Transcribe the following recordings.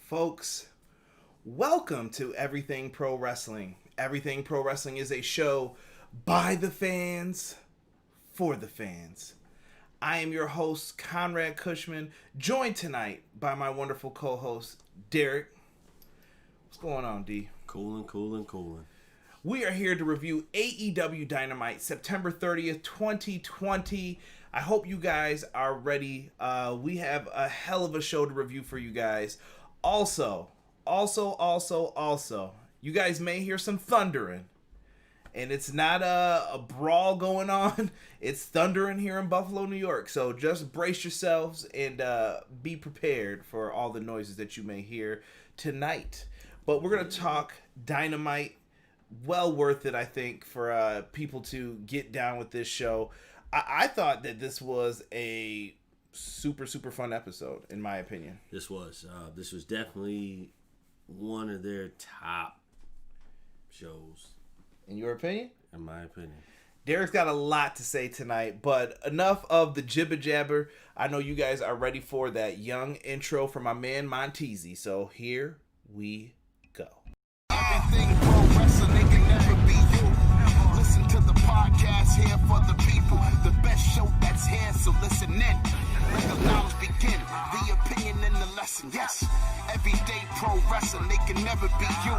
Folks, welcome to Everything Pro Wrestling. Everything Pro Wrestling is a show by the fans, for the fans. I am your host, Conrad Cushman, joined tonight by my wonderful co-host, Derek. What's going on, D? Coolin'. We are here to review AEW Dynamite, September 30th, 2020. I hope you guys are ready. We have a hell of a show to review for you guys. Also, you guys may hear some thundering. And it's not a brawl going on. It's thundering here in Buffalo, New York. So just brace yourselves and be prepared for all the noises that you may hear tonight. But we're going to talk Dynamite. Well worth it, I think, for people to get down with this show. I thought that this was a super fun episode, in my opinion. This was definitely one of their top shows. In your opinion? In my opinion. Derek's got a lot to say tonight, but enough of the jibber jabber. I know you guys are ready for that young intro from my man Montezzi, so here we go. Everything pro wrestling, they can never be you. Listen to the podcast here for the people. The best show that's here, so listen in. Let the knowledge begin. The opinion and the lesson. Yes, everyday pro wrestling, they can never be you.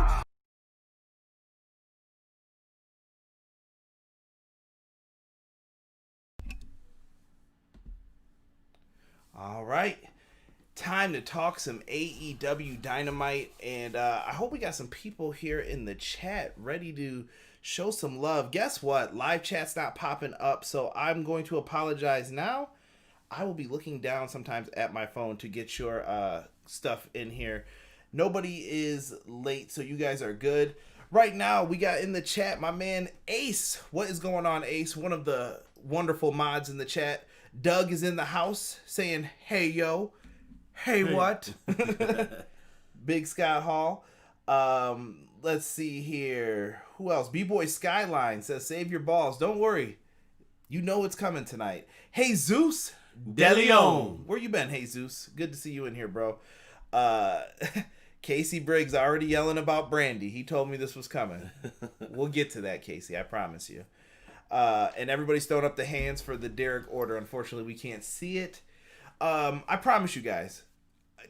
All right. Time to talk some AEW Dynamite, and I hope we got some people here in the chat ready to show some love. Guess what? Live chat's not popping up, so I'm going to apologize now. I will be looking down sometimes at my phone to get your stuff in here. Nobody is late, so you guys are good. Right now, we got in the chat my man Ace. What is going on, Ace? One of the wonderful mods in the chat. Doug is in the house saying, hey, yo. Hey, what? Big Scott Hall. Let's see here. Who else? B-Boy Skyline says, save your balls. Don't worry. You know it's coming tonight. Hey, Zeus DeLeon. Where you been, Hey, Zeus? Good to see you in here, bro. Casey Briggs already yelling about Brandy. He told me this was coming. We'll get to that, Casey. I promise you. And everybody's throwing up the hands for the Derek order. Unfortunately, we can't see it. I promise you guys.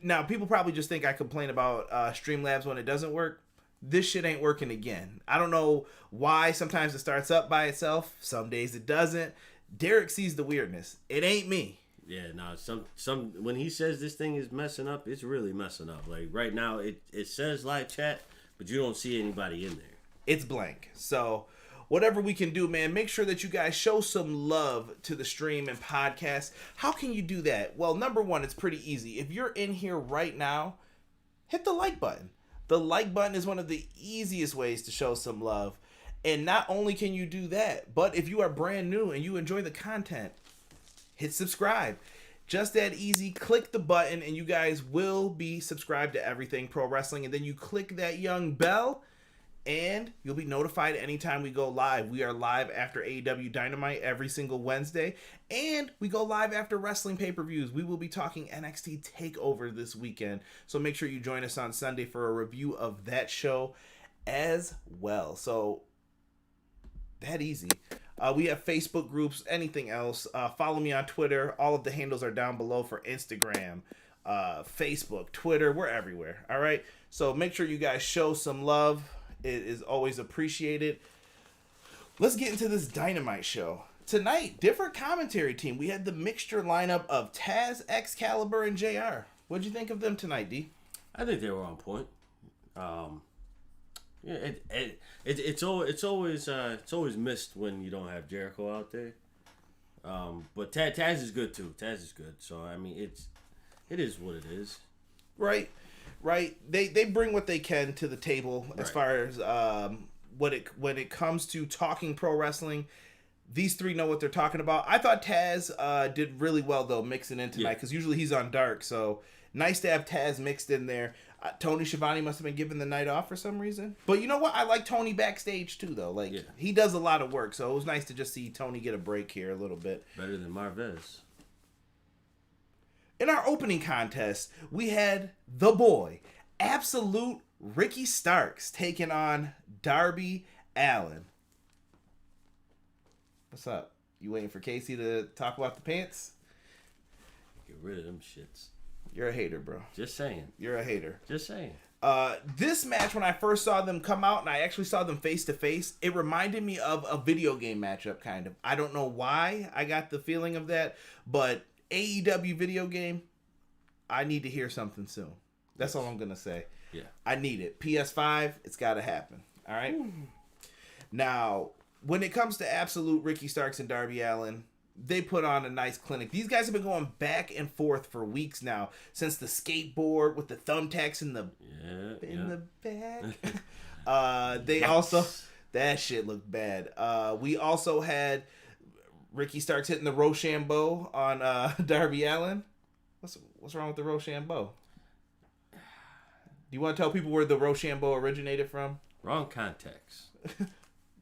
Now, people probably just think I complain about Streamlabs when it doesn't work. This shit ain't working again. I don't know why. Sometimes it starts up by itself. Some days it doesn't. Derek sees the weirdness. It ain't me. Yeah, no. Some when he says this thing is messing up, it's really messing up. Like right now, it says live chat, but you don't see anybody in there. It's blank. So whatever we can do, man, make sure that you guys show some love to the stream and podcast. How can you do that? Well, number one, it's pretty easy. If you're in here right now, hit the like button. The like button is one of the easiest ways to show some love. And not only can you do that, but if you are brand new and you enjoy the content, hit subscribe. Just that easy. Click the button and you guys will be subscribed to Everything Pro Wrestling. And then you click that young bell, and you'll be notified anytime we go live. We are live after AEW Dynamite every single Wednesday. And we go live after wrestling pay-per-views. We will be talking NXT TakeOver this weekend. So make sure you join us on Sunday for a review of that show as well. So that easy. We have Facebook groups, anything else. Follow me on Twitter. All of the handles are down below for Instagram, Facebook, Twitter. We're everywhere. All right. So make sure you guys show some love. It is always appreciated. Let's get into this Dynamite show. Tonight, different commentary team. We had the mixture lineup of Taz, Excalibur, and JR. What'd you think of them tonight, D? I think they were on point. Yeah, it's always missed when you don't have Jericho out there. But Taz is good too. Taz is good. So I mean, it is what it is. Right. They bring what they can to the table as far as when it comes to talking pro wrestling. These three know what they're talking about. I thought Taz did really well though, mixing in tonight, because usually he's on Dark. So nice to have Taz mixed in there. Tony Shavani must have been given the night off for some reason. But you know what? I like Tony backstage too, though. He does a lot of work, so it was nice to just see Tony get a break here a little bit. Better than Marvez. In our opening contest, we had the boy, Absolute Ricky Starks taking on Darby Allin. What's up? You waiting for Casey to talk about the pants? Get rid of them shits. You're a hater, bro. Just saying. You're a hater. Just saying. This match, when I first saw them come out and I actually saw them face to face, it reminded me of a video game matchup, kind of. I don't know why I got the feeling of that, but AEW video game, I need to hear something soon. That's all I'm going to say. Yeah. I need it. PS5, it's got to happen. All right? Ooh. Now, when it comes to Absolute Ricky Starks and Darby Allin, they put on a nice clinic. These guys have been going back and forth for weeks now, since the skateboard with the thumbtacks in the back. They also, that shit looked bad. We also had Ricky Starks hitting the Rochambeau on Darby Allin. What's wrong with the Rochambeau? Do you want to tell people where the Rochambeau originated from? Wrong context.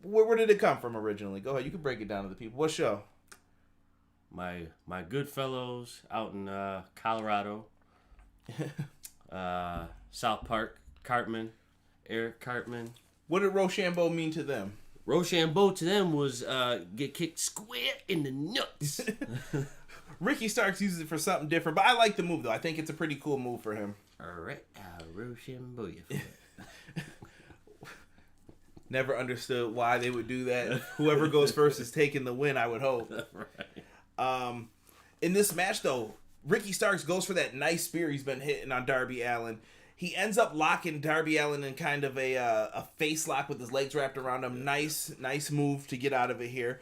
Where did it come from originally? Go ahead. You can break it down to the people. What show? My good fellows out in Colorado, South Park, Eric Cartman. What did Rochambeau mean to them? Rochambeau to them was get kicked square in the nuts. Ricky Starks uses it for something different, but I like the move though. I think it's a pretty cool move for him. All right, Rochambeau you. Never understood why they would do that. Whoever goes first is taking the win, I would hope. Right. In this match, though, Ricky Starks goes for that nice spear he's been hitting on Darby Allin. He ends up locking Darby Allin in kind of a face lock with his legs wrapped around him. Nice move to get out of it here.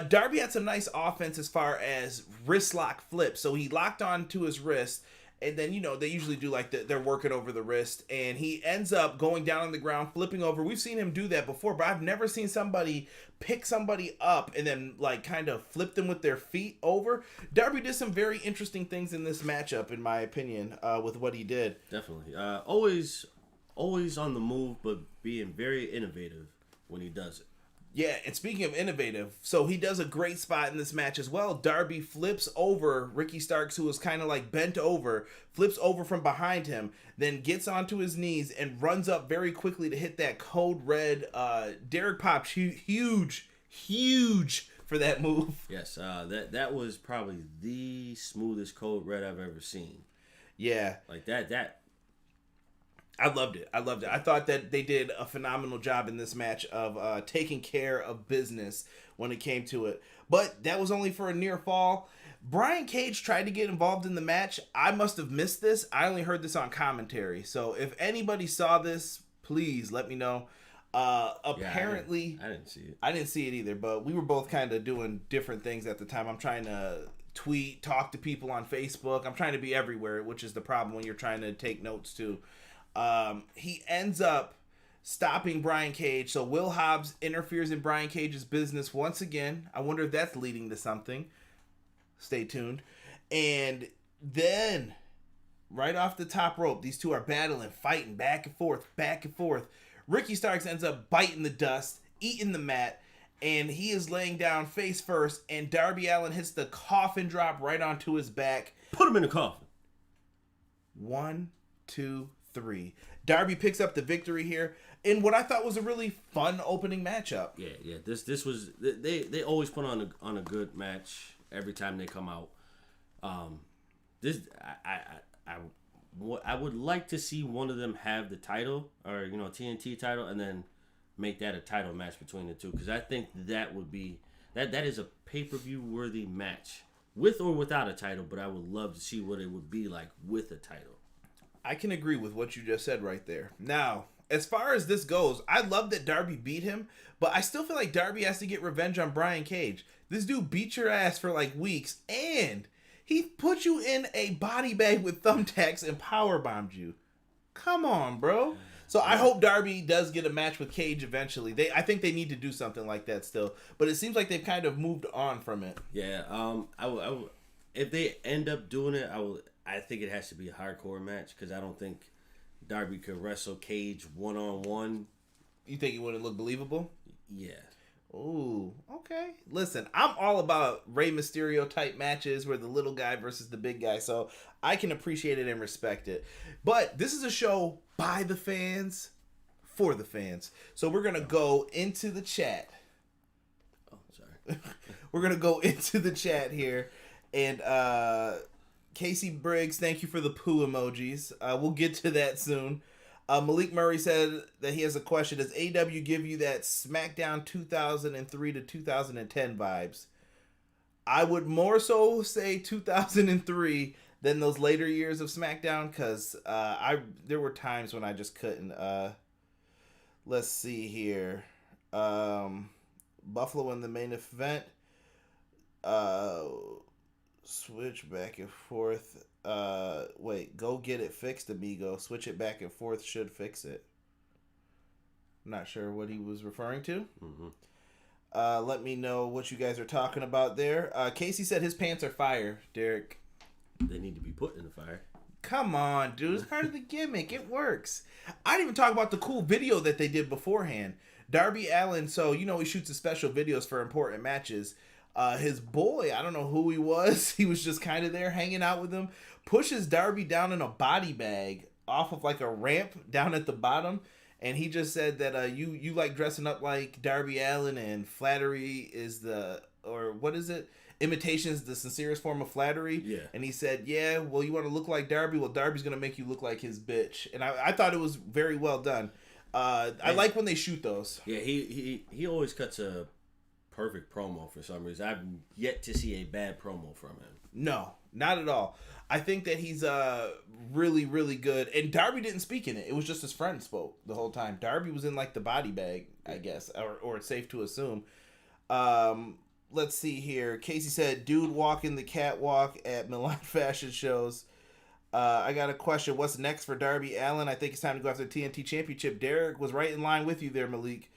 Darby had some nice offense as far as wrist lock flips. So he locked onto his wrist. And then, they usually do like they're working over the wrist. And he ends up going down on the ground, flipping over. We've seen him do that before, but I've never seen somebody pick somebody up and then like kind of flip them with their feet over. Darby did some very interesting things in this matchup, in my opinion, with what he did. Definitely. Always on the move, but being very innovative when he does it. Yeah, and speaking of innovative, so he does a great spot in this match as well. Darby flips over Ricky Starks, who was kind of like bent over, flips over from behind him, then gets onto his knees and runs up very quickly to hit that code red. Derek pops huge for that move. Yes, that was probably the smoothest code red I've ever seen. Yeah. Like that. I loved it. I thought that they did a phenomenal job in this match of taking care of business when it came to it. But that was only for a near fall. Brian Cage tried to get involved in the match. I must have missed this. I only heard this on commentary. So if anybody saw this, please let me know. Apparently... I didn't see it. I didn't see it either, but we were both kind of doing different things at the time. I'm trying to tweet, talk to people on Facebook. I'm trying to be everywhere, which is the problem when you're trying to take notes too. He ends up stopping Brian Cage. So Will Hobbs interferes in Brian Cage's business once again. I wonder if that's leading to something. Stay tuned. And then right off the top rope, these two are battling, fighting back and forth. Ricky Starks ends up biting the dust, eating the mat, and he is laying down face first, and Darby Allin hits the coffin drop right onto his back. Put him in the coffin. 1, 2, 3. Darby picks up the victory here in what I thought was a really fun opening matchup. Yeah. This was they always put on a good match every time they come out. I would like to see one of them have the title or TNT title and then make that a title match between the two, because I think that would be that is a pay-per-view worthy match with or without a title. But I would love to see what it would be like with a title. I can agree with what you just said right there. Now, as far as this goes, I love that Darby beat him, but I still feel like Darby has to get revenge on Brian Cage. This dude beat your ass for like weeks, and he put you in a body bag with thumbtacks and powerbombed you. Come on, bro. So I hope Darby does get a match with Cage eventually. I think they need to do something like that still, but it seems like they've kind of moved on from it. Yeah. I if they end up doing it, I think it has to be a hardcore match, because I don't think Darby could wrestle Cage one-on-one. You think it wouldn't look believable? Yeah. Ooh, okay. Listen, I'm all about Rey Mysterio type matches where the little guy versus the big guy, so I can appreciate it and respect it. But this is a show by the fans, for the fans. So we're going to go into the chat. Oh, sorry. We're going to go into the chat here. And Casey Briggs, thank you for the poo emojis. We'll get to that soon. Malik Murray said that he has a question. Does AEW give you that SmackDown 2003 to 2010 vibes? I would more so say 2003 than those later years of SmackDown, because there were times when I just couldn't. Let's see here. Buffalo in the main event. Switch back and forth. Wait, go get it fixed, amigo. Switch it back and forth should fix it. I'm not sure what he was referring to. Mm-hmm. Let me know what you guys are talking about there. Casey said his pants are fire, Derek. They need to be put in the fire. Come on, dude. It's part of the gimmick. It works. I didn't even talk about the cool video that they did beforehand. Darby Allin, so he shoots the special videos for important matches. His boy, I don't know who he was. He was just kind of there hanging out with him. Pushes Darby down in a body bag off of like a ramp down at the bottom. And he just said that you like dressing up like Darby Allin, and flattery is what is it? Imitation is the sincerest form of flattery. Yeah. And he said, yeah, well, you want to look like Darby? Well, Darby's going to make you look like his bitch. And I thought it was very well done. I like when they shoot those. Yeah, he always cuts a perfect promo for some reason. I've yet to see a bad promo from him. No, not at all. I think that he's really, really good. And Darby didn't speak in it. It was just his friend spoke the whole time. Darby was in like the body bag, I guess, or it's safe to assume. Let's see here. Casey said, dude walking the catwalk at Milan fashion shows. I got a question. What's next for Darby Allin? I think it's time to go after the TNT Championship. Derek was right in line with you there, Malik.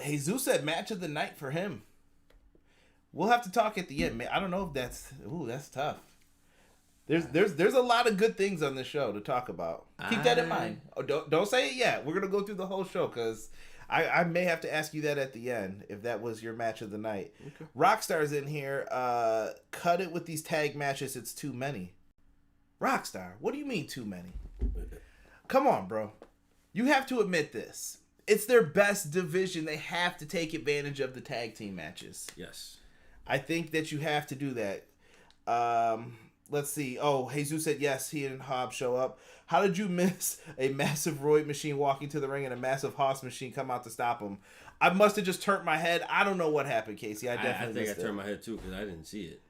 Jesus said match of the night for him. We'll have to talk at the end, man. I don't know if that's tough. There's a lot of good things on this show to talk about. Keep that in mind. Oh, don't say it yet. We're gonna go through the whole show because I may have to ask you that at the end if that was your match of the night. Okay. Rockstar's in here. Cut it with these tag matches. It's too many. Rockstar, what do you mean too many? Come on, bro. You have to admit this. It's their best division. They have to take advantage of the tag team matches. Yes. I think that you have to do that. Let's see. Oh, Jesus said yes, he and Hobbs show up. How did you miss a massive Roid machine walking to the ring and a massive Hoss machine come out to stop him? I must have just turned my head. I don't know what happened, Casey. I definitely I turned my head too because I didn't see it.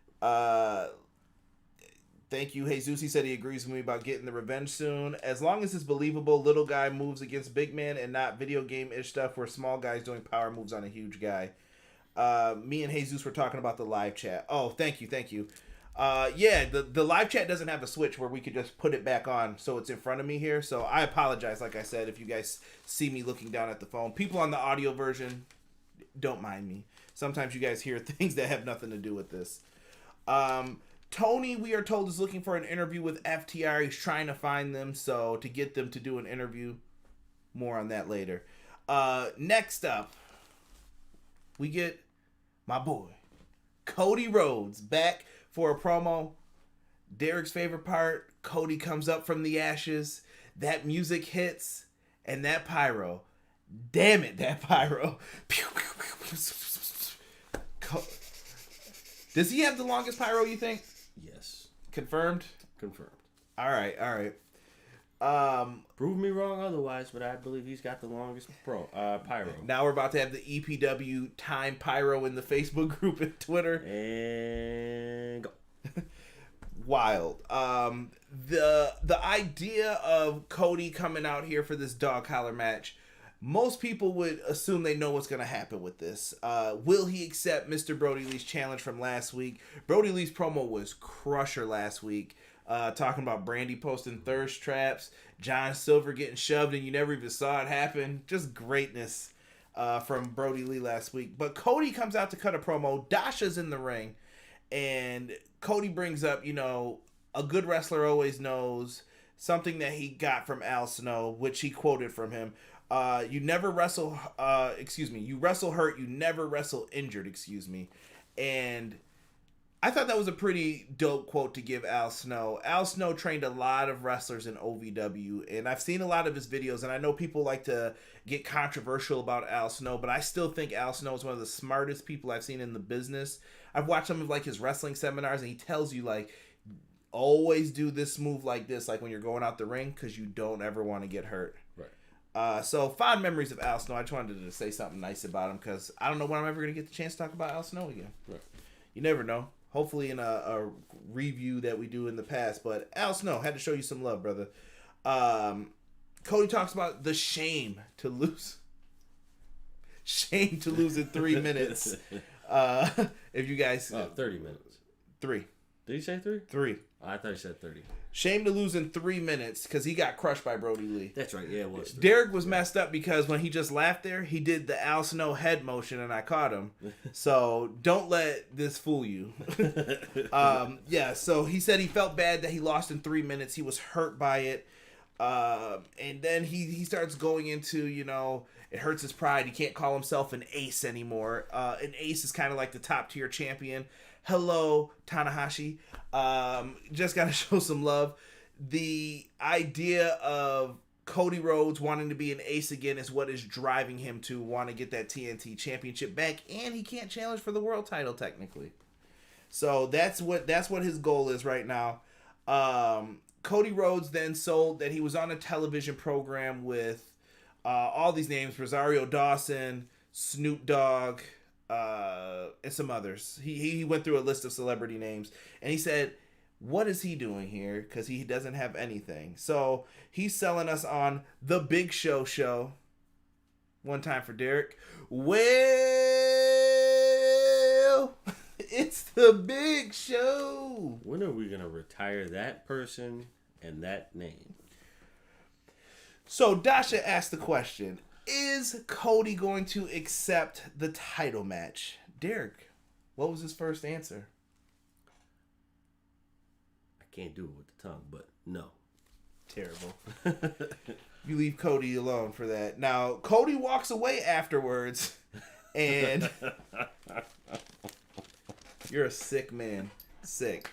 Thank you, Jesus. He said he agrees with me about getting the revenge soon. As long as it's believable, little guy moves against big man and not video game-ish stuff where small guys doing power moves on a huge guy. Me and Jesus were talking about the live chat. Oh, thank you. Yeah, the live chat doesn't have a switch where we could just put it back on so it's in front of me here. So I apologize, like I said, if you guys see me looking down at the phone. People on the audio version, don't mind me. Sometimes you guys hear things that have nothing to do with this. Tony, we are told, is looking for an interview with FTR. He's trying to find them, so to get them to do an interview. More on that later. Next up, we get my boy, Cody Rhodes, back for a promo. Derek's favorite part, Cody comes up from the ashes. That music hits, and that pyro. Damn it, that pyro. Does he have the longest pyro, you think? Yes. Confirmed? Confirmed. All right. Prove me wrong otherwise, but I believe he's got the longest pyro. Now we're about to have the EPW time pyro in the Facebook group and Twitter. And go. Wild. The idea of Cody coming out here for this dog collar match, most people would assume they know what's going to happen with this. Will he accept Mr. Brody Lee's challenge from last week? Brody Lee's promo was crusher last week. Talking about Brandy posting thirst traps, John Silver getting shoved and you never even saw it happen. Just greatness from Brody Lee last week. But Cody comes out to cut a promo. Dasha's in the ring. And Cody brings up, a good wrestler always knows something that he got from Al Snow, which he quoted from him. You never wrestle, you wrestle hurt, you never wrestle injured, And I thought that was a pretty dope quote to give Al Snow. Al Snow trained a lot of wrestlers in OVW, and I've seen a lot of his videos, and I know people like to get controversial about Al Snow, but I still think Al Snow is one of the smartest people I've seen in the business. I've watched some of like his wrestling seminars, and he tells you like, always do this move like this, like when you're going out the ring, because you don't ever want to get hurt. Right. So fond memories of Al Snow. I just wanted to say something nice about him, because I don't know when I'm ever going to get the chance to talk about Al Snow again. Right. You never know. Hopefully in a review that we do in the past. But Al Snow, had to show you some love, brother. Cody talks about the shame to lose. Shame to lose in 3 minutes. If you guys... 30 minutes. 3. Did he say 3? 3. Oh, I thought he said 30. Shame to lose in 3 minutes because he got crushed by Brody Lee. That's right. Yeah, it was 3. Derek was messed up because when he just laughed there, he did the Al Snow head motion and I caught him. So don't let this fool you. So he said he felt bad that he lost in 3 minutes. He was hurt by it. And then he starts going into, it hurts his pride. He can't call himself an ace anymore. An ace is kind of like the top tier champion. Hello, Tanahashi. Just got to show some love. The idea of Cody Rhodes wanting to be an ace again is what is driving him to want to get that TNT championship back, and he can't challenge for the world title technically. So that's what his goal is right now. Cody Rhodes then sold that he was on a television program with all these names: Rosario Dawson, Snoop Dogg, and some others. He went through a list of celebrity names, and he said, what is he doing here? Because he doesn't have anything. So he's selling us on the Big Show. One time for Derek. Well, it's the Big Show. When are we going to retire that person and that name? So Dasha asked the question, is Cody going to accept the title match? Derek, what was his first answer? I can't do it with the tongue, but no. Terrible. You leave Cody alone for that. Now, Cody walks away afterwards, and you're a sick man. Sick.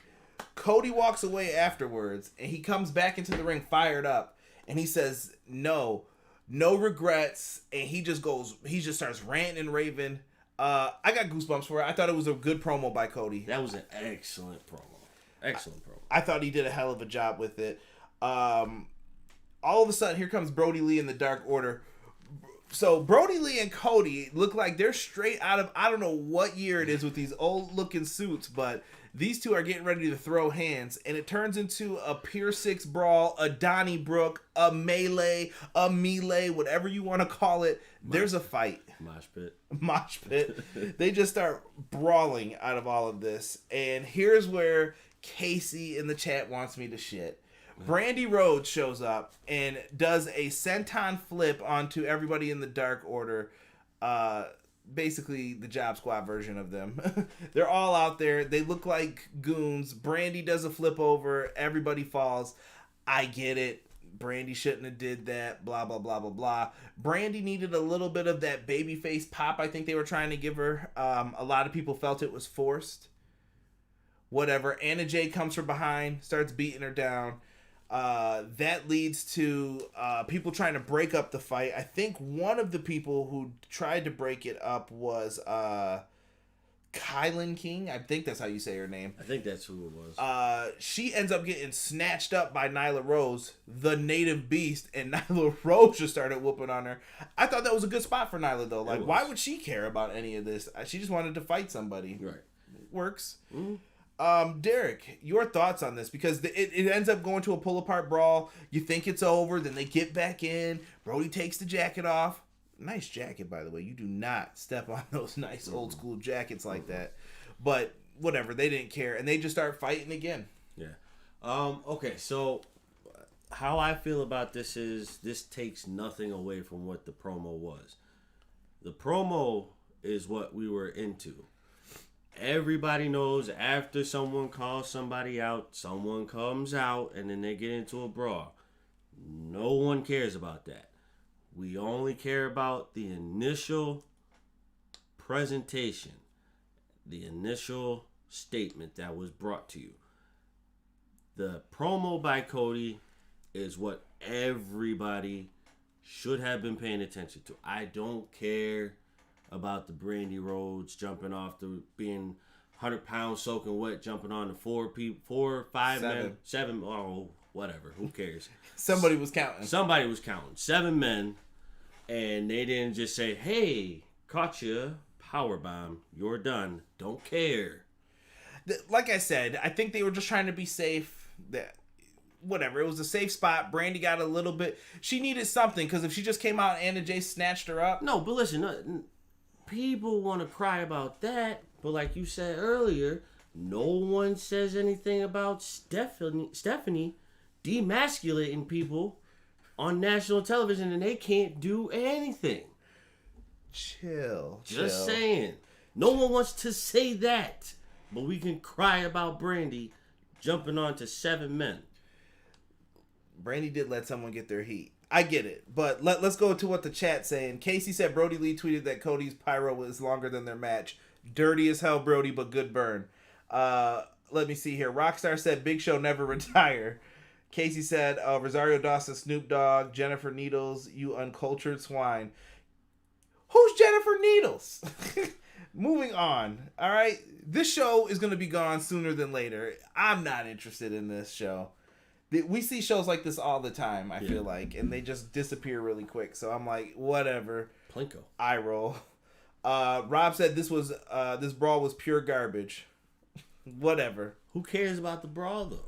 Cody walks away afterwards, and he comes back into the ring fired up, and he says, no regrets, and he just starts ranting and raving. I got goosebumps for it. I thought it was a good promo by Cody. That was an excellent promo. Excellent promo. I thought he did a hell of a job with it. All of a sudden, here comes Brody Lee in the Dark Order. So Brody Lee and Cody look like they're straight out of, I don't know what year it is with these old looking suits, but these two are getting ready to throw hands, and it turns into a Pier 6 brawl, a Donnybrook, a melee, whatever you want to call it. There's a fight. Mosh pit. They just start brawling out of all of this. And here's where Casey in the chat wants me to shit. Brandy Rhodes shows up and does a senton flip onto everybody in the Dark Order. Basically the Job Squad version of them. They're all out there. They look like goons. Brandy does a flip over. Everybody falls. I get it. Brandy shouldn't have did that. Blah, blah, blah, blah, blah. Brandy needed a little bit of that babyface pop I think they were trying to give her. A lot of people felt it was forced. Whatever. Anna Jay comes from behind, starts beating her down. That leads to people trying to break up the fight. I think one of the people who tried to break it up was Kylan King. I think that's how you say her name. I think that's who it was. She ends up getting snatched up by Nyla Rose, the native beast, and Nyla Rose just started whooping on her. I thought that was a good spot for Nyla, though. Like, why would she care about any of this? She just wanted to fight somebody. Right. Works. Mm-hmm. Derek, your thoughts on this? Because it ends up going to a pull-apart brawl. You think it's over, then they get back in. Brody takes the jacket off. Nice jacket, by the way. You do not step on those nice old-school jackets like that. But whatever, they didn't care. And they just start fighting again. Yeah. Okay, so how I feel about this is this takes nothing away from what the promo was. The promo is what we were into. Everybody knows after someone calls somebody out, someone comes out, and then they get into a brawl. No one cares about that. We only care about the initial presentation, the initial statement that was brought to you. The promo by Cody is what everybody should have been paying attention to. I don't care about the Brandy Rhodes jumping off the being 100 pounds soaking wet, jumping on the 5 men, 7, oh, whatever, who cares? Somebody was counting. 7 men, and they didn't just say, hey, caught you, powerbomb, you're done, don't care. Like I said, I think they were just trying to be safe. Whatever, it was a safe spot. Brandy got a little bit, she needed something, because if she just came out and Anna Jay snatched her up. No, but listen, people want to cry about that, but like you said earlier, no one says anything about Stephanie demasculating people on national television, and they can't do anything. Chill. Just saying. No one wants to say that, but we can cry about Brandy jumping onto 7 men. Brandy did let someone get their heat. I get it, but let's go to what the chat's saying. Casey said Brody Lee tweeted that Cody's pyro was longer than their match. Dirty as hell, Brody, but good burn. Let me see here. Rockstar said Big Show never retire. Casey said Rosario Dawson, Snoop Dogg, Jennifer Needles, you uncultured swine. Who's Jennifer Needles? Moving on. All right, this show is going to be gone sooner than later. I'm not interested in this show. We see shows like this all the time, I feel like, and they just disappear really quick. So I'm like, whatever. Plinko. Eye roll. Rob said this brawl was pure garbage. Whatever. Who cares about the brawl, though?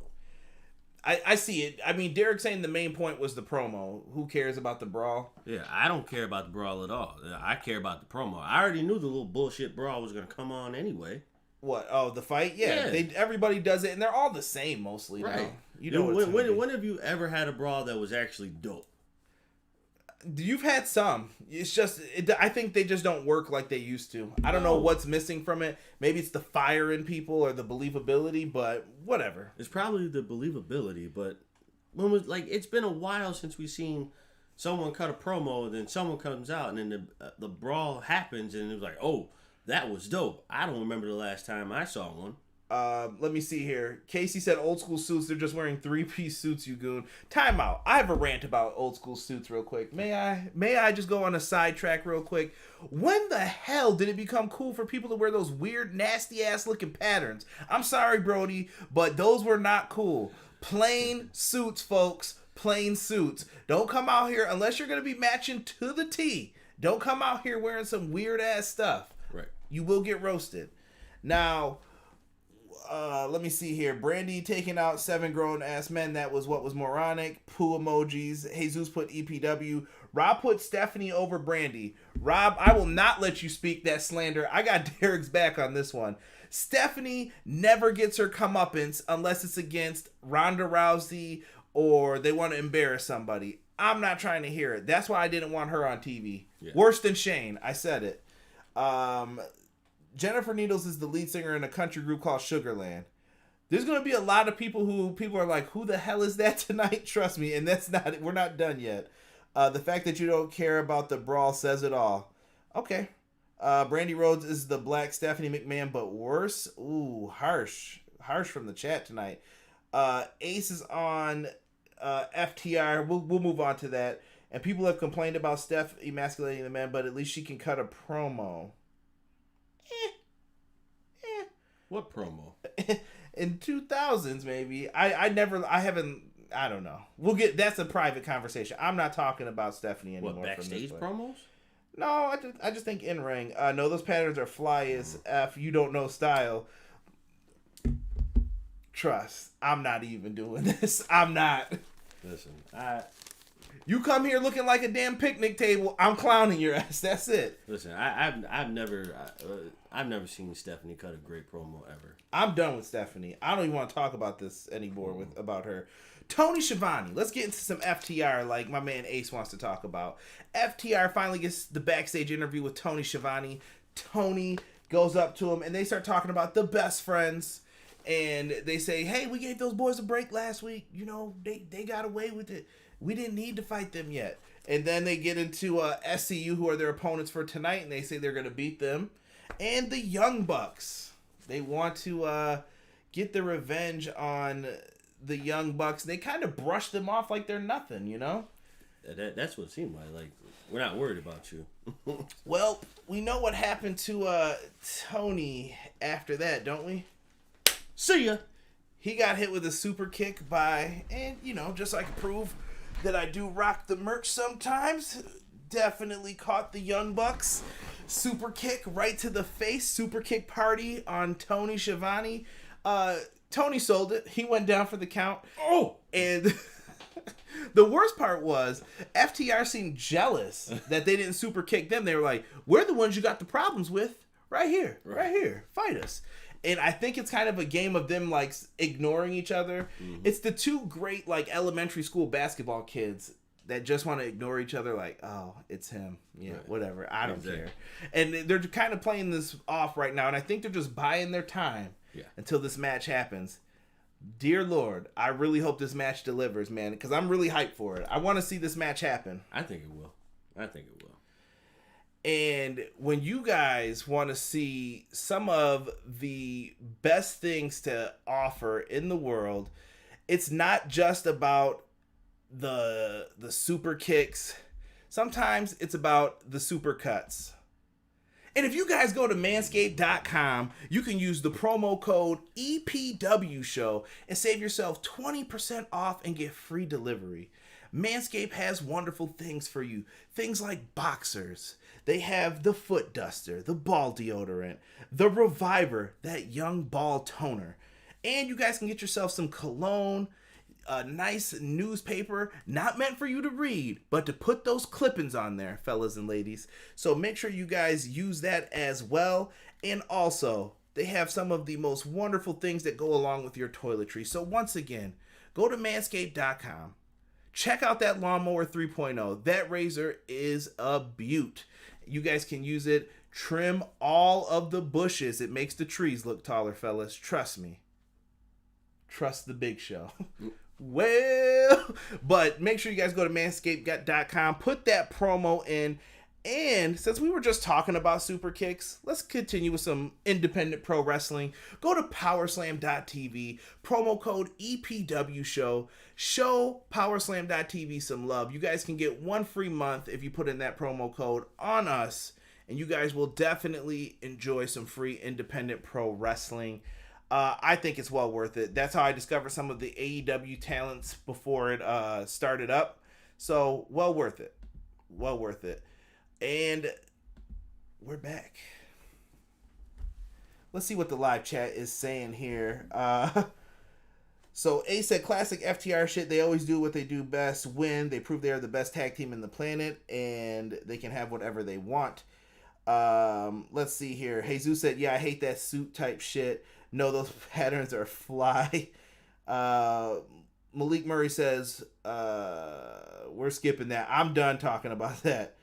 I see it. I mean, Derek saying the main point was the promo. Who cares about the brawl? Yeah, I don't care about the brawl at all. I care about the promo. I already knew the little bullshit brawl was going to come on anyway. What? Oh, the fight? Yeah. Everybody does it, and they're all the same mostly. Right. Now. You know when have you ever had a brawl that was actually dope? You've had some. It's just, I think they just don't work like they used to. I don't know what's missing from it. Maybe it's the fire in people or the believability, but whatever. It's probably the believability, but it's been a while since we've seen someone cut a promo, and then someone comes out, and then the brawl happens, and it was like, oh, that was dope. I don't remember the last time I saw one. Let me see here. Casey said old school suits. They're just wearing 3-piece suits, you goon. Time out. I have a rant about old school suits real quick. May I just go on a sidetrack real quick? When the hell did it become cool for people to wear those weird, nasty ass looking patterns? I'm sorry, Brody, but those were not cool. Plain suits, folks. Plain suits. Don't come out here unless you're going to be matching to the T. Don't come out here wearing some weird ass stuff. Right. You will get roasted. Now, let me see here. Brandy taking out 7 grown-ass men. That was what was moronic. Poo emojis. Jesus put EPW. Rob put Stephanie over Brandy. Rob, I will not let you speak that slander. I got Derek's back on this one. Stephanie never gets her comeuppance unless it's against Ronda Rousey or they want to embarrass somebody. I'm not trying to hear it. That's why I didn't want her on TV. Yeah. Worse than Shane. I said it. Jennifer Needles is the lead singer in a country group called Sugarland. There's going to be a lot of people are like, who the hell is that tonight? Trust me. And we're not done yet. The fact that you don't care about the brawl says it all. Okay. Brandy Rhodes is the black Stephanie McMahon, but worse. Ooh, harsh from the chat tonight. Ace is on FTR. We'll move on to that. And people have complained about Steph emasculating the man, but at least she can cut a promo. What promo? In 2000s, maybe. I don't know. That's a private conversation. I'm not talking about Stephanie anymore. What, backstage promos? No, I just think in ring. No, those patterns are fly as F. You don't know style. Trust. I'm not even doing this. I'm not. Listen, you come here looking like a damn picnic table, I'm clowning your ass. That's it. Listen, I've never seen Stephanie cut a great promo ever. I'm done with Stephanie. I don't even want to talk about this anymore about her. Tony Schiavone. Let's get into some FTR like my man Ace wants to talk about. FTR finally gets the backstage interview with Tony Schiavone. Tony goes up to him and they start talking about the best friends And they say, hey, we gave those boys a break last week. You know, they got away with it. We didn't need to fight them yet. And then they get into SCU, who are their opponents for tonight, and they say they're going to beat them. And the Young Bucks. They want to get the revenge on the Young Bucks. They kind of brush them off like they're nothing, you know? That's what it seemed like. Like, we're not worried about you. Well, we know what happened to Tony after that, don't we? See ya. He got hit with a super kick by, and you know, just so I can prove that I do rock the merch sometimes, definitely caught the Young Bucks. Super kick right to the face. Super kick party on Tony Shavani. Tony sold it. He went down for the count. Oh! And the worst part was FTR seemed jealous that they didn't super kick them. They were like, we're the ones you got the problems with. Right here. Right here. Fight us. And I think it's kind of a game of them, like, ignoring each other. Mm-hmm. It's the two great, like, elementary school basketball kids that just want to ignore each other, like, oh, it's him. Yeah, right. Whatever. I don't care. And they're kind of playing this off right now, and I think they're just buying their time until this match happens. Dear Lord, I really hope this match delivers, man, because I'm really hyped for it. I want to see this match happen. I think it will. And when you guys want to see some of the best things to offer in the world, it's not just about the super kicks. Sometimes it's about the super cuts. And if you guys go to manscaped.com, you can use the promo code EPWShow and save yourself 20% off and get free delivery. Manscaped has wonderful things for you. Things like boxers. They have the foot duster, the ball deodorant, the reviver, that young ball toner. And you guys can get yourself some cologne, a nice newspaper, not meant for you to read, but to put those clippings on there, fellas and ladies. So make sure you guys use that as well. And also, they have some of the most wonderful things that go along with your toiletry. So once again, go to manscaped.com. Check out that Lawnmower 3.0. That razor is a beaut. You guys can use it. Trim all of the bushes. It makes the trees look taller, fellas. Trust me. Trust the Big Show. Well, but make sure you guys go to manscaped.com. Put that promo in. And since we were just talking about super kicks, let's continue with some independent pro wrestling. Go to powerslam.tv, promo code EPWShow. Show powerslam.tv some love. You guys can get 1 free month if you put in that promo code on us. And you guys will definitely enjoy some free independent pro wrestling. I think it's well worth it. That's how I discovered some of the AEW talents before it started up. So, well worth it. Well worth it. And we're back. Let's see what the live chat is saying here. So A said, classic FTR shit. They always do what they do best. Win. They prove they are the best tag team in the planet, and they can have whatever they want. Let's see here. Jesus said, yeah, I hate that suit type shit. No, those patterns are fly. Malik Murray says, we're skipping that. I'm done talking about that.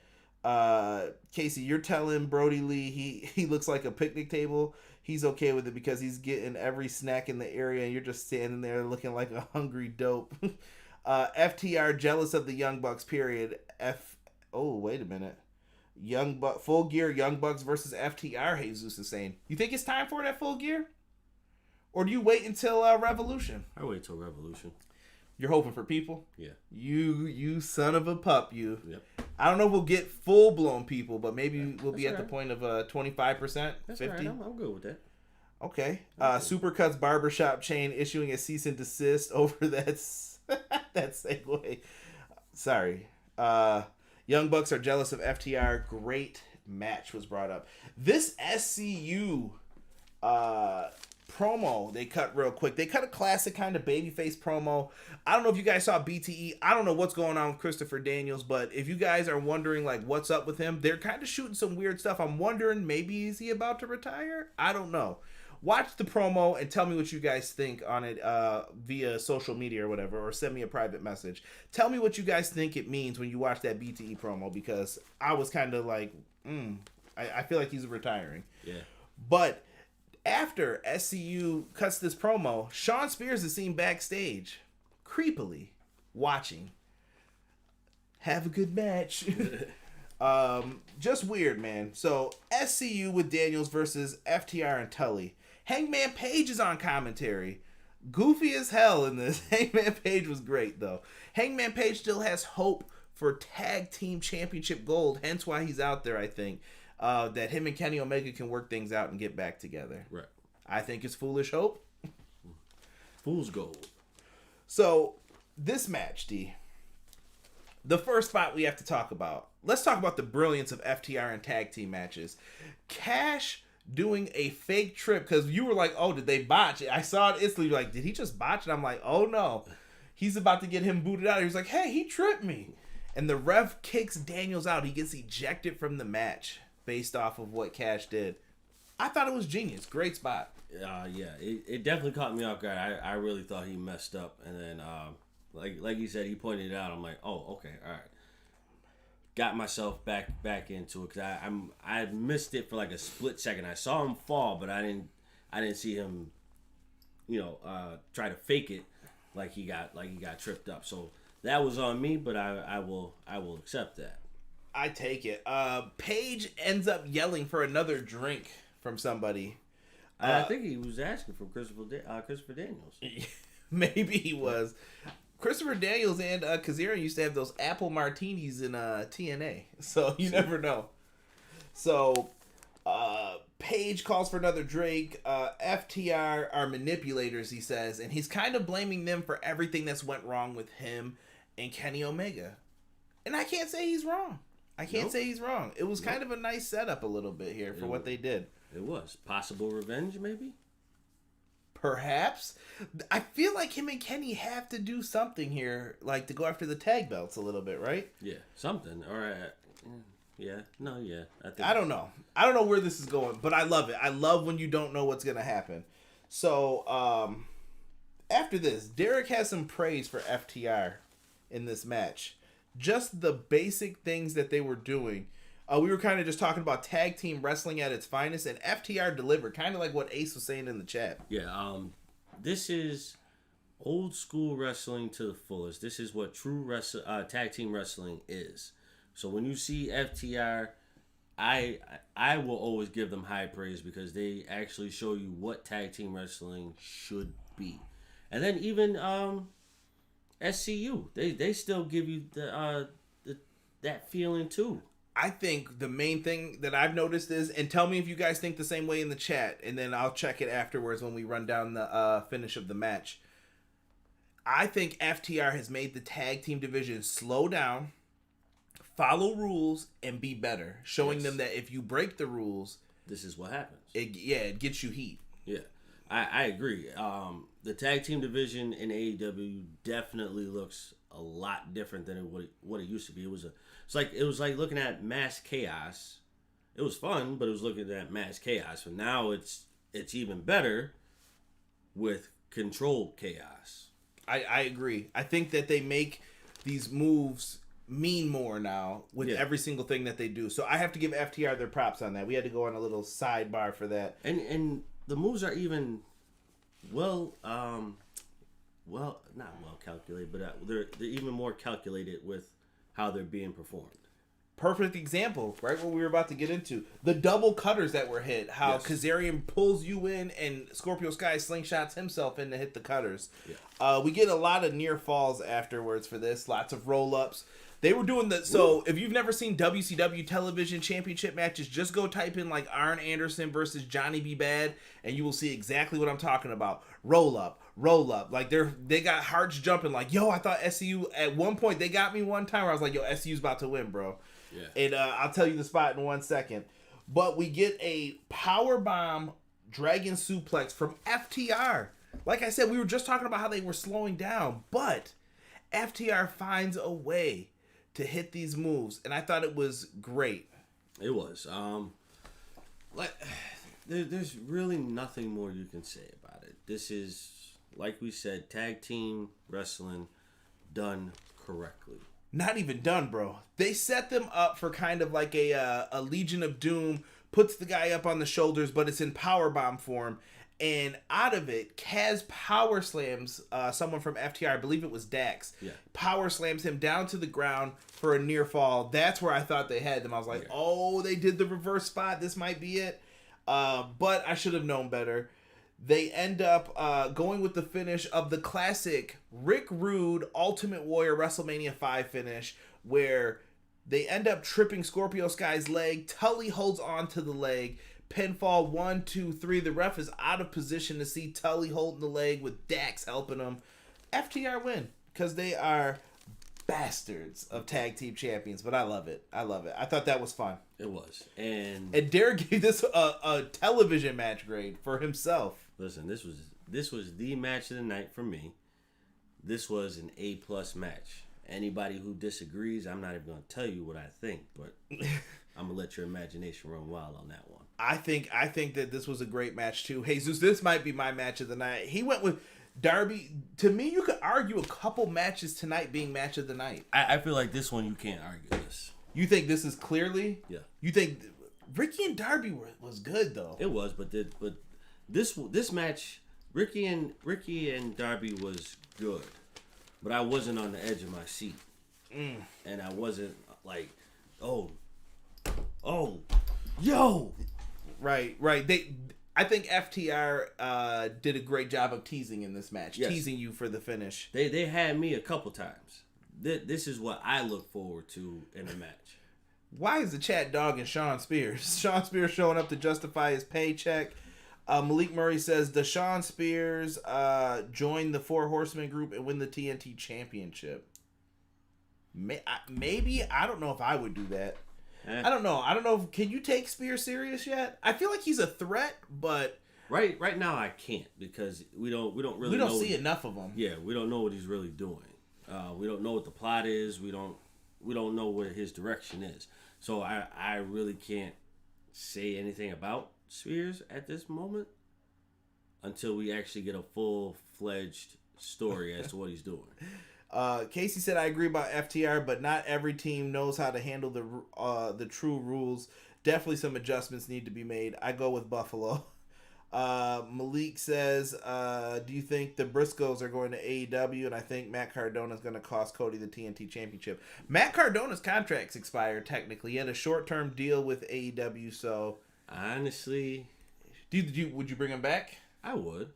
Casey, you're telling Brody Lee he looks like a picnic table. He's okay with it because he's getting every snack in the area and you're just standing there looking like a hungry dope. FTR jealous of the Young Bucks, period. Oh, wait a minute. Full gear Young Bucks versus FTR, Jesus is saying. You think it's time for that full gear? Or do you wait until Revolution? I wait till Revolution. You're hoping for people? Yeah. You son of a pup, you. Yep. I don't know if we'll get full-blown people, but maybe we'll be at the right. point of 25%, That's 50%. Right. I'm good with that. Okay. Supercuts Barbershop chain issuing a cease and desist over that segue. Sorry. Young Bucks are jealous of FTR. Great match was brought up. This SCU promo they cut real quick. They cut a classic kind of babyface promo. I don't know if you guys saw BTE. I don't know what's going on with Christopher Daniels, but if you guys are wondering like what's up with him, they're kind of shooting some weird stuff. I'm wondering, maybe is he about to retire? I don't know. Watch the promo and tell me what you guys think on it via social media or whatever, or send me a private message. Tell me what you guys think it means when you watch that BTE promo, because I was kind of like, I feel like he's retiring. Yeah. But After SCU cuts this promo, Shawn Spears is seen backstage, creepily watching. Have a good match. Just weird, man. So SCU with Daniels versus FTR and Tully. Hangman Page is on commentary. Goofy as hell in this. Hangman Page was great, though. Hangman Page still has hope for tag team championship gold, hence why he's out there, I think. That him and Kenny Omega can work things out and get back together. Right. I think it's foolish hope. Fool's gold. So, this match, D. The first spot we have to talk about. Let's talk about the brilliance of FTR and tag team matches. Cash doing a fake trip, because you were like, oh, did they botch it? I saw it instantly, like, did he just botch it? I'm like, oh no. He's about to get him booted out. He was like, hey, he tripped me. And the ref kicks Daniels out. He gets ejected from the match based off of what Cash did. I thought it was genius. Great spot. Yeah, it definitely caught me off guard. I really thought he messed up, and then like you said, he pointed it out. I'm like, oh, okay, all right. Got myself back into it, because I missed it for like a split second. I saw him fall, but I didn't see him, try to fake it like he got tripped up. So that was on me, but I will accept that. I take it. Paige ends up yelling for another drink from somebody. I think he was asking for Christopher Daniels. Maybe he was. Christopher Daniels and Kazarian used to have those apple martinis in TNA, so you never know. So, Paige calls for another drink. FTR are manipulators, he says, and he's kind of blaming them for everything that's went wrong with him and Kenny Omega. And I can't say he's wrong. It was kind of a nice setup a little bit here for what they did. It was. Possible revenge, maybe? Perhaps. I feel like him and Kenny have to do something here, like to go after the tag belts a little bit, right? Yeah, something. All right. Yeah. No, yeah. I don't know. I don't know where this is going, but I love it. I love when you don't know what's going to happen. So, after this, Derek has some praise for FTR in this match. Just the basic things that they were doing. We were kind of just talking about tag team wrestling at its finest, and FTR delivered, kind of like what Ace was saying in the chat. Yeah, this is old school wrestling to the fullest. This is what true tag team wrestling is. So when you see FTR, I will always give them high praise, because they actually show you what tag team wrestling should be. And then even SCU, they still give you that feeling too. I think the main thing that I've noticed is, and tell me if you guys think the same way in the chat, and then I'll check it afterwards when we run down the finish of the match. I think FTR has made the tag team division slow down, follow rules, and be better. Showing them that if you break the rules, this is what happens. It gets you heat. Yeah, I agree. The tag team division in AEW definitely looks a lot different than what it used to be. It was like looking at mass chaos. It was fun, but it was looking at mass chaos. But now it's even better with controlled chaos. I agree. I think that they make these moves mean more now with every single thing that they do. So I have to give FTR their props on that. We had to go on a little sidebar for that. And the moves are even not well calculated, but they're even more calculated with how they're being performed. Perfect example, right? What we were about to get into. The double cutters that were hit. How Kazarian pulls you in and Scorpio Sky slingshots himself in to hit the cutters. Yeah. We get a lot of near falls afterwards for this. Lots of roll-ups. They were doing the... So, if you've never seen WCW television championship matches, just go type in, like, Arn Anderson versus Johnny B. Bad, and you will see exactly what I'm talking about. Roll up. Like, they got hearts jumping. Like, yo, I thought SCU... At one point, they got me one time where I was like, yo, SCU's about to win, bro. Yeah. And I'll tell you the spot in 1 second. But we get a powerbomb dragon suplex from FTR. Like I said, we were just talking about how they were slowing down, but FTR finds a way to hit these moves, and I thought it was great. It was. There's really nothing more you can say about it. This is, like we said, tag team wrestling done correctly. Not even done, bro. They set them up for kind of like a Legion of Doom puts the guy up on the shoulders, but it's in powerbomb form. And out of it, Kaz power slams someone from FTR. I believe it was Dax. Yeah. Power slams him down to the ground for a near fall. That's where I thought they had them. I was like, oh, they did the reverse spot. This might be it. But I should have known better. They end up going with the finish of the classic Rick Rude Ultimate Warrior WrestleMania 5 finish, where they end up tripping Scorpio Sky's leg. Tully holds on to the leg. Pinfall 1, 2, 3. The ref is out of position to see Tully holding the leg with Dax helping him. FTR win because they are bastards of tag team champions, but I love it. I thought that was fun. It was. And Derek gave this a television match grade for himself. Listen, this was the match of the night for me. This was an A+ match. Anybody who disagrees, I'm not even going to tell you what I think, but I'm going to let your imagination run wild on that one. I think that this was a great match too. Jesus, this might be my match of the night. He went with Darby. To me, you could argue a couple matches tonight being match of the night. I feel like this one you can't argue this. You think this is clearly? Yeah. You think Ricky and Darby was good though? It was, but this match, Ricky and Darby was good, but I wasn't on the edge of my seat, and I wasn't like, oh, yo. Right. I think FTR did a great job of teasing in this match, teasing you for the finish. They had me a couple times. This is what I look forward to in a match. Why is the chat dogging Sean Spears? Sean Spears showing up to justify his paycheck. Malik Murray says, does Sean Spears join the Four Horsemen group and win the TNT Championship? Maybe. I don't know if I would do that. I don't know. Can you take Spears serious yet? I feel like he's a threat, but right now I can't because we don't see enough of him. Yeah, we don't know what he's really doing. We don't know what the plot is. We don't know what his direction is. So I really can't say anything about Spears at this moment until we actually get a full-fledged story as to what he's doing. Casey said, I agree about FTR, but not every team knows how to handle the true rules. Definitely some adjustments need to be made. I go with Buffalo. Malik says, do you think the Briscoes are going to AEW? And I think Matt Cardona is going to cost Cody the TNT Championship. Matt Cardona's contract's expired, technically. He had a short-term deal with AEW, so... Honestly... Would you bring him back? I would.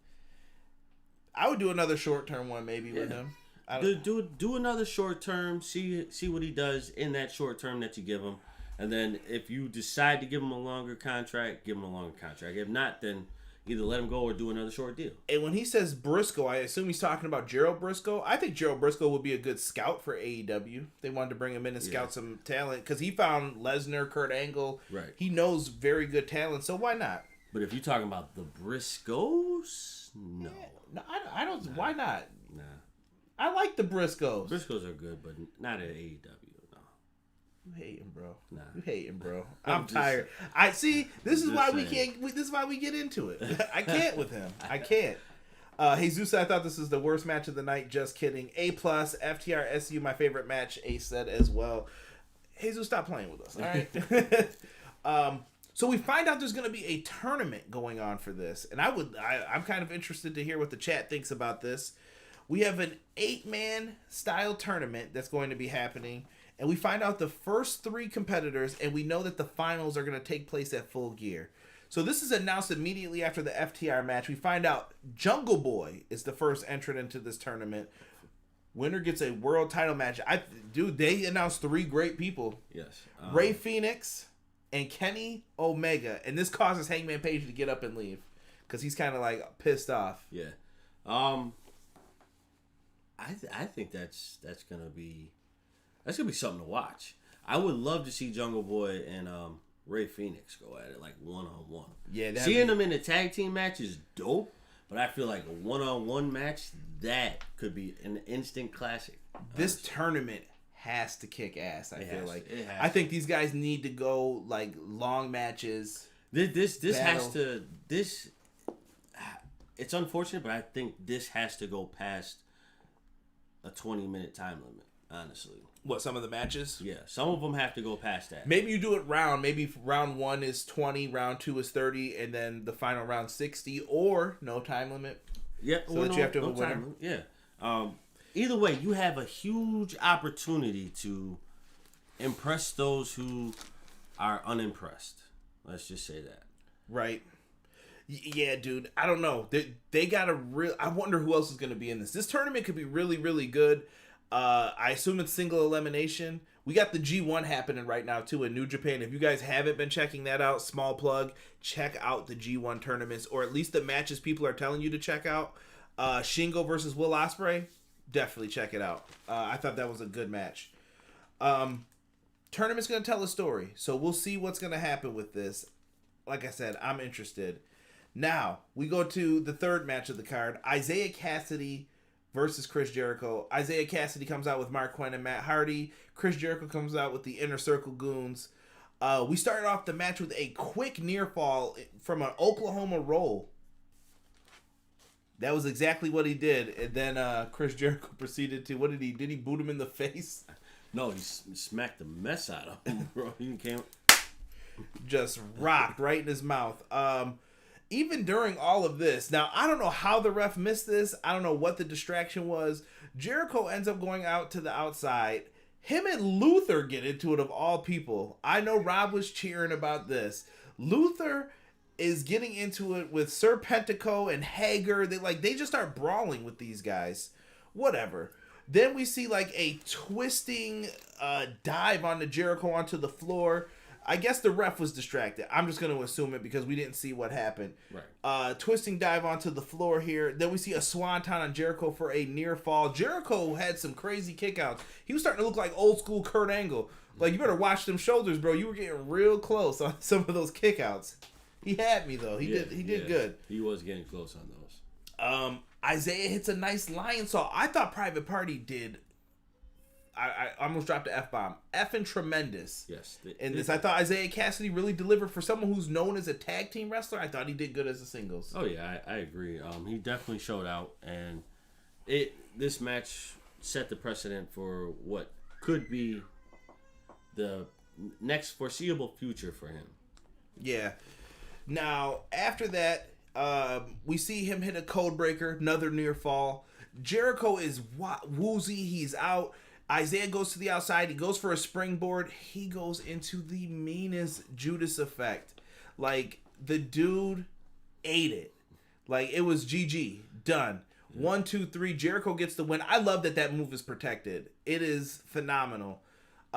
I would do another short-term one maybe with him. Do another short term. See what he does in that short term that you give him, and then if you decide to give him a longer contract, give him a longer contract. If not, then either let him go or do another short deal. And when he says Briscoe, I assume he's talking about Gerald Briscoe. I think Gerald Briscoe would be a good scout for AEW. They wanted to bring him in and scout some talent because he found Lesnar, Kurt Angle. Right. He knows very good talent, so why not? But if you're talking about the Briscoes, no. No, I don't. Why not? Nah. I like the Briscoes. Briscoes are good, but not at AEW. No. You hating, bro. Nah. You hating, bro. I'm tired. I see. This is why we can't. This is why we get into it. I can't with him. I can't. Jesus, I thought this was the worst match of the night. Just kidding. A+. FTR SU, my favorite match. Ace said as well. Jesus, stop playing with us. All right. So we find out there's going to be a tournament going on for this, and I'm kind of interested to hear what the chat thinks about this. We have an 8-man style tournament that's going to be happening, and we find out the first 3 competitors, and we know that the finals are going to take place at Full Gear. So this is announced immediately after the FTR match. We find out Jungle Boy is the first entrant into this tournament. Winner gets a world title match. They announced 3 great people. Yes. Ray Phoenix and Kenny Omega, and this causes Hangman Page to get up and leave because he's kind of like pissed off. Yeah. I think that's gonna be something to watch. I would love to see Jungle Boy and Ray Phoenix go at it like 1-on-1. Yeah, seeing them in a tag team match is dope, but I feel like a 1-on-1 match that could be an instant classic. This tournament has to kick ass. I feel like I think these guys need to go like long matches. This has to this. It's unfortunate, but I think this has to go past a 20-minute time limit. honestly. What, some of the matches? Yeah, some of them have to go past that. Maybe you do it round. Maybe round 1 is 20, round 2 is 30, and then the final round 60, or no time limit. Yeah, so that you have to have a winner. Yeah. Either way, you have a huge opportunity to impress those who are unimpressed. Let's just say that. Right. Yeah, dude. I don't know. They got a real... I wonder who else is going to be in this. This tournament could be really, really good. I assume it's single elimination. We got the G1 happening right now, too, in New Japan. If you guys haven't been checking that out, small plug, check out the G1 tournaments, or at least the matches people are telling you to check out. Shingo versus Will Ospreay, definitely check it out. I thought that was a good match. Tournament's going to tell a story, so we'll see what's going to happen with this. Like I said, I'm interested. Now, we go to the third match of the card, Isiah Kassidy versus Chris Jericho. Isiah Kassidy comes out with Mark Quinn and Matt Hardy. Chris Jericho comes out with the Inner Circle Goons. We started off the match with a quick near fall from an Oklahoma roll. That was exactly what he did. And then Chris Jericho proceeded to, what did he? Did he boot him in the face? No, he smacked the mess out of him, bro. He came... Just rocked right in his mouth. Even during all of this, now I don't know how the ref missed this. I don't know what the distraction was. Jericho ends up going out to the outside. Him and Luther get into it, of all people. I know Rob was cheering about this. Luther is getting into it with Serpentico and Hager. They just start brawling with these guys. Whatever. Then we see like a twisting dive onto Jericho onto the floor. I guess the ref was distracted. I'm just going to assume it because we didn't see what happened. Right. Twisting dive onto the floor here. Then we see a swanton on Jericho for a near fall. Jericho had some crazy kickouts. He was starting to look like old school Kurt Angle. Like, you better watch them shoulders, bro. You were getting real close on some of those kickouts. He had me, though. He did good. He was getting close on those. Isiah hits a nice lion saw. I thought Private Party did... I almost dropped the F-bomb. Effing tremendous. Yes. In this, I thought Isiah Kassidy really delivered for someone who's known as a tag team wrestler. I thought he did good as a singles. Oh yeah, I agree. He definitely showed out, and this match set the precedent for what could be the next foreseeable future for him. Yeah. Now after that, we see him hit a code breaker, another near fall. Jericho is woozy. He's out. Isiah goes to the outside. He goes for a springboard. He goes into the meanest Judas effect. Like, the dude ate it. Like, it was GG. Done. 1, 2, 3. Jericho gets the win. I love that move is protected. It is phenomenal.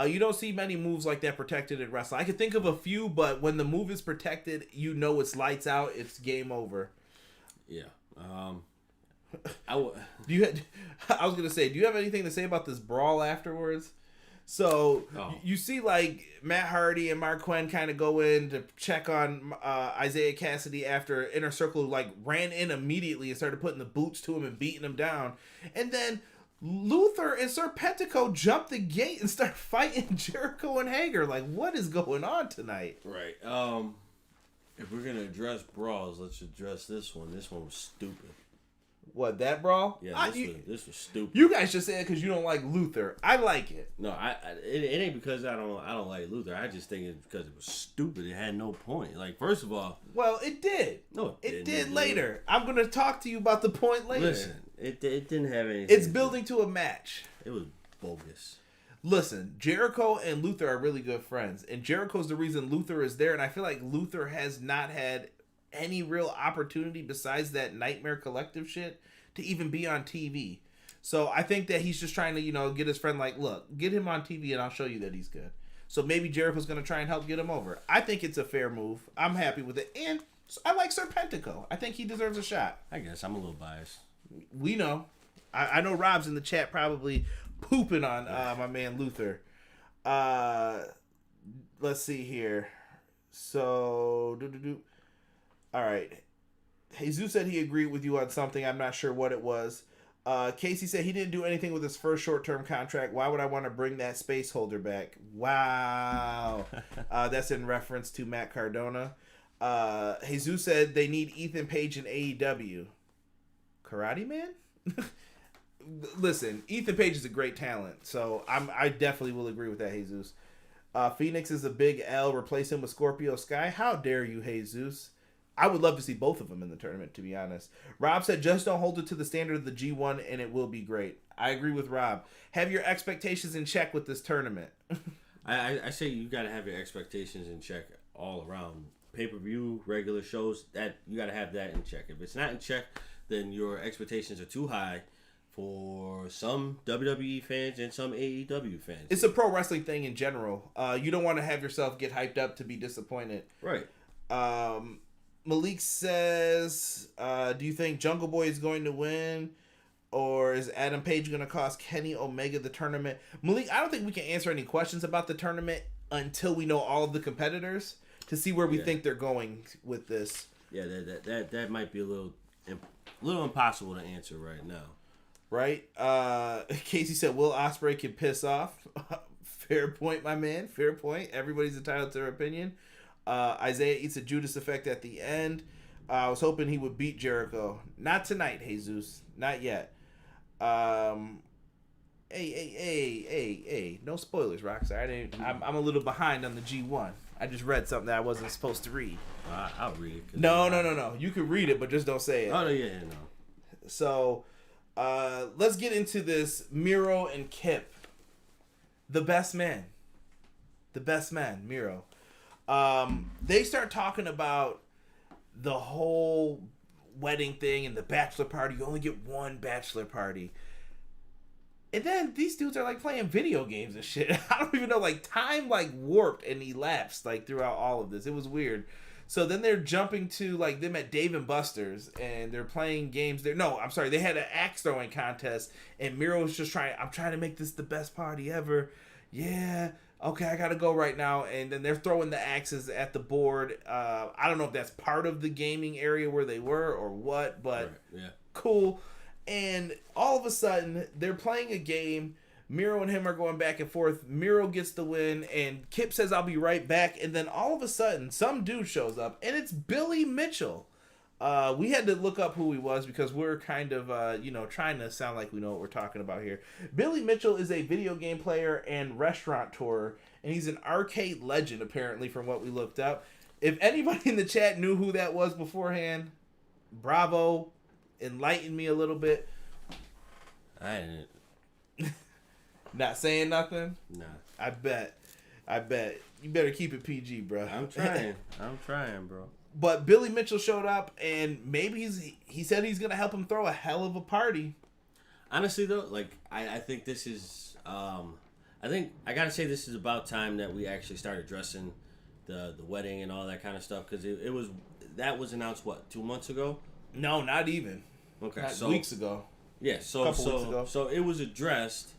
You don't see many moves like that protected in wrestling. I can think of a few, but when the move is protected, you know it's lights out. It's game over. Yeah. I was gonna say, do you have anything to say about this brawl afterwards? So you see, like, Matt Hardy and Mark Quinn kind of go in to check on Isiah Kassidy after Inner Circle like ran in immediately and started putting the boots to him and beating him down, and then Luther and Serpentico jump the gate and start fighting Jericho and Hager. Like, what is going on tonight? Right. If we're gonna address brawls, let's address this one. This one was stupid. What, that brawl? Yeah, this was stupid. You guys just said it because you don't like Luther. I like it. No, it ain't because I don't like Luther. I just think it's because it was stupid. It had no point. Like, first of all, well, it did. No, it did later. I'm gonna talk to you about the point later. Listen, it didn't have anything. It's building to a match. It was bogus. Listen, Jericho and Luther are really good friends, and Jericho's the reason Luther is there. And I feel like Luther has not had any real opportunity besides that Nightmare Collective shit to even be on TV. So I think that he's just trying to, get his friend like, look, get him on TV and I'll show you that he's good. So maybe Jericho's going to try and help get him over. I think it's a fair move. I'm happy with it. And I like Serpentico. I think he deserves a shot. I guess I'm a little biased. We know. I know Rob's in the chat probably pooping on my man Luther. Let's see here. So, all right. Jesus said he agreed with you on something. I'm not sure what it was. Casey said he didn't do anything with his first short-term contract. Why would I want to bring that space holder back? Wow. That's in reference to Matt Cardona. Jesus said they need Ethan Page in AEW. Karate Man? listen, Ethan Page is a great talent, so I definitely will agree with that, Jesus. Phoenix is a big L. Replace him with Scorpio Sky. How dare you, Jesus? I would love to see both of them in the tournament, to be honest. Rob said, just don't hold it to the standard of the G1 and it will be great. I agree with Rob. Have your expectations in check with this tournament. I say you got to have your expectations in check all around. Pay-per-view, regular shows, that you got to have that in check. If it's not in check, then your expectations are too high for some WWE fans and some AEW fans. It's a pro wrestling thing in general. You don't want to have yourself get hyped up to be disappointed. Right. Malik says, do you think Jungle Boy is going to win? Or is Adam Page going to cost Kenny Omega the tournament? Malik, I don't think we can answer any questions about the tournament until we know all of the competitors to see where we think they're going with this. Yeah, that might be a little impossible to answer right now. Right? Casey said, Will Ospreay can piss off. Fair point, my man. Fair point. Everybody's entitled to their opinion. Isaiah eats a Judas effect at the end. I was hoping he would beat Jericho. Not tonight, Jesus. Not yet. Hey. No spoilers, Rockstar. I'm a little behind on the G1. I just read something that I wasn't supposed to read. I'll read it. No. You can read it, but just don't say it. Oh, yeah, no. So, let's get into this Miro and Kip. The best man, Miro. They start talking about the whole wedding thing and the bachelor party. You only get one bachelor party. And then these dudes are like playing video games and shit. I don't even know, like time like warped and elapsed like throughout all of this. It was weird. So then they're jumping to like them at Dave and Buster's and they're playing games there. No, I'm sorry. They had an axe throwing contest and Miro was just I'm trying to make this the best party ever. Yeah. Okay, I gotta go right now. And then they're throwing the axes at the board. I don't know if that's part of the gaming area where they were or what, but yeah. Cool. And all of a sudden, they're playing a game. Miro and him are going back and forth. Miro gets the win, and Kip says, I'll be right back. And then all of a sudden, some dude shows up, and it's Billy Mitchell. We had to look up who he was because we're kind of, trying to sound like we know what we're talking about here. Billy Mitchell is a video game player and restaurateur, and he's an arcade legend, apparently, from what we looked up. If anybody in the chat knew who that was beforehand, bravo. Enlighten me a little bit. I didn't. Not saying nothing? Nah. I bet. You better keep it PG, bro. I'm trying, bro. But Billy Mitchell showed up, and maybe he said he's going to help him throw a hell of a party. Honestly, though, like, I think this is... I think, I got to say, this is about time that we actually start addressing the wedding and all that kind of stuff, because that was announced, 2 months ago? No, not even. Okay, so weeks ago. Yeah, weeks ago. So it was addressed,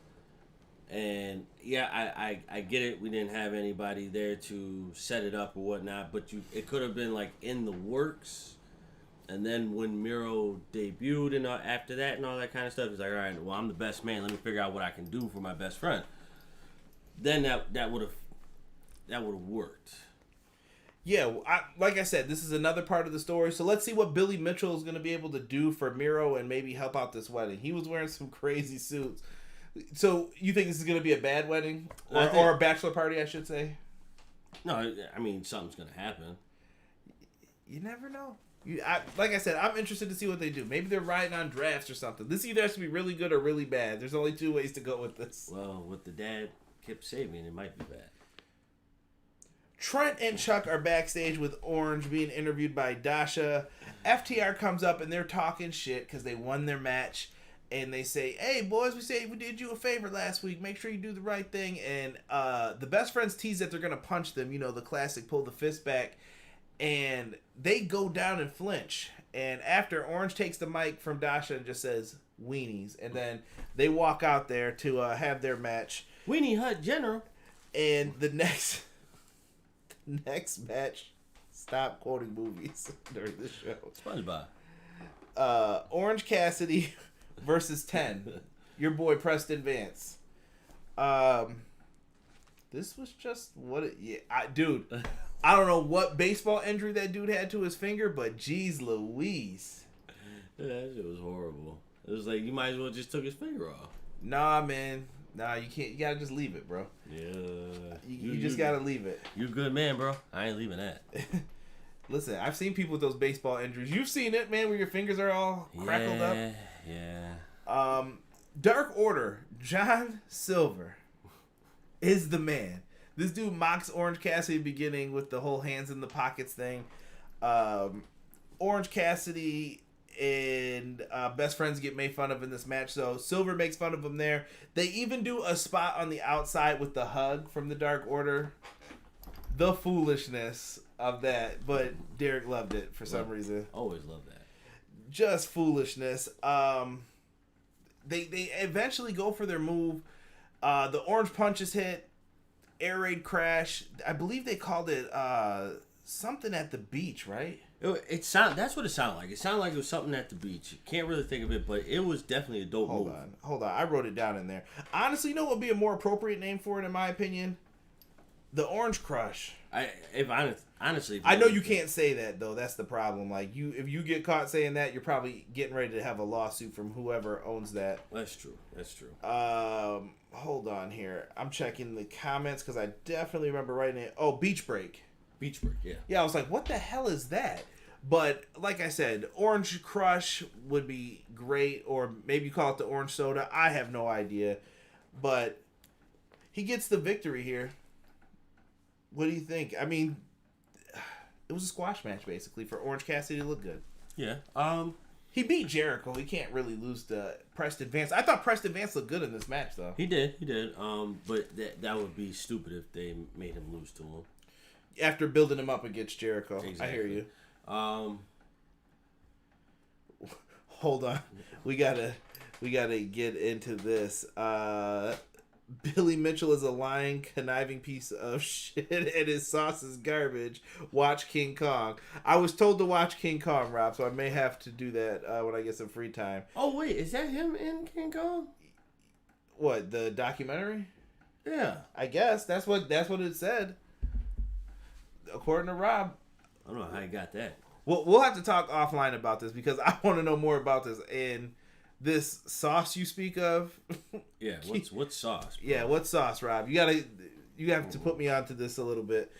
and yeah, I get it. We didn't have anybody there to set it up or whatnot, but it could have been like in the works. And then when Miro debuted and after that and all that kind of stuff, it's like, all right, well, I'm the best man. Let me figure out what I can do for my best friend. Then that would have worked. Yeah, like I said, this is another part of the story. So let's see what Billy Mitchell is going to be able to do for Miro and maybe help out this wedding. He was wearing some crazy suits. So you think this is going to be a bad wedding? Or a bachelor party, I should say? No, I mean, something's going to happen. You never know. Like I said, I'm interested to see what they do. Maybe they're riding on drafts or something. This either has to be really good or really bad. There's only two ways to go with this. Well, with the dad Kip Sabian, it might be bad. Trent and Chuck are backstage with Orange being interviewed by Dasha. FTR comes up and they're talking shit because they won their match. And they say, hey, boys, we did you a favor last week. Make sure you do the right thing. And the best friends tease that they're going to punch them. You know, the classic pull the fist back. And they go down and flinch. And after, Orange takes the mic from Dasha and just says, weenies. And then they walk out there to have their match. Weenie Hut General. And the next match, stop quoting movies during this show. SpongeBob. Orange Cassidy versus 10. Your boy Preston Vance. This was just dude. I don't know what baseball injury that dude had to his finger, but geez Louise. That shit was horrible. It was like, you might as well just took his finger off. Nah, man. Nah, you can't. You gotta just leave it, bro. Yeah. You just gotta leave it. You a good man, bro. I ain't leaving that. Listen, I've seen people with those baseball injuries. You've seen it, man, where your fingers are all crackled up. Yeah. Dark Order, John Silver is the man. This dude mocks Orange Cassidy beginning with the whole hands in the pockets thing. Orange Cassidy and best friends get made fun of in this match, so Silver makes fun of him there. They even do a spot on the outside with the hug from the Dark Order. The foolishness of that, but Derek loved it for some reason. Always love that. Just foolishness. They eventually go for their move. The orange punches hit. Air raid crash. I believe they called it something at the beach, right? That's what it sounded like. It sounded like it was something at the beach. Can't really think of it, but it was definitely a dope move. Hold on. I wrote it down in there. Honestly, you know what would be a more appropriate name for it, in my opinion? The Orange Crush. Honestly, I know you can't say that though. That's the problem. Like if you get caught saying that, you're probably getting ready to have a lawsuit from whoever owns that. That's true. Hold on here. I'm checking the comments because I definitely remember writing it. Oh, Beach Break. Beach Break. Yeah. Yeah, I was like, what the hell is that? But like I said, Orange Crush would be great, or maybe you call it the Orange Soda. I have no idea, but he gets the victory here. What do you think? I mean, it was a squash match basically for Orange Cassidy to look good. Yeah. He beat Jericho. He can't really lose to Preston Vance. I thought Preston Vance looked good in this match though. He did. But that would be stupid if they made him lose to him. After building him up against Jericho. Exactly. I hear you. Hold on. We gotta get into this. Billy Mitchell is a lying, conniving piece of shit, and his sauce is garbage. Watch King Kong. I was told to watch King Kong, Rob, so I may have to do that when I get some free time. Oh wait, is that him in King Kong? What, the documentary? Yeah, I guess that's what it said. According to Rob. I don't know how you got that. Well, we'll have to talk offline about this because I want to know more about this. And this sauce you speak of. Yeah, what sauce? Bro? Yeah, what sauce, Rob? You have to put me onto this a little bit.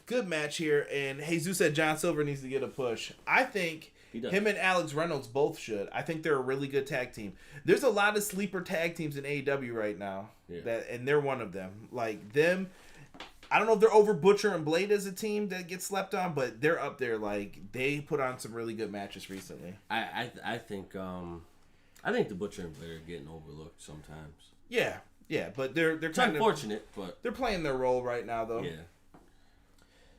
Good match here, and Jesus said John Silver needs to get a push. I think him and Alex Reynolds both should. I think they're a really good tag team. There's a lot of sleeper tag teams in AEW right now, and they're one of them. Like them. I don't know if they're over Butcher and Blade as a team that gets slept on, but they're up there. Like they put on some really good matches recently. I think the Butcher and Blade are getting overlooked sometimes. Yeah, but they're it's kind unfortunate, but they're playing their role right now though. Yeah.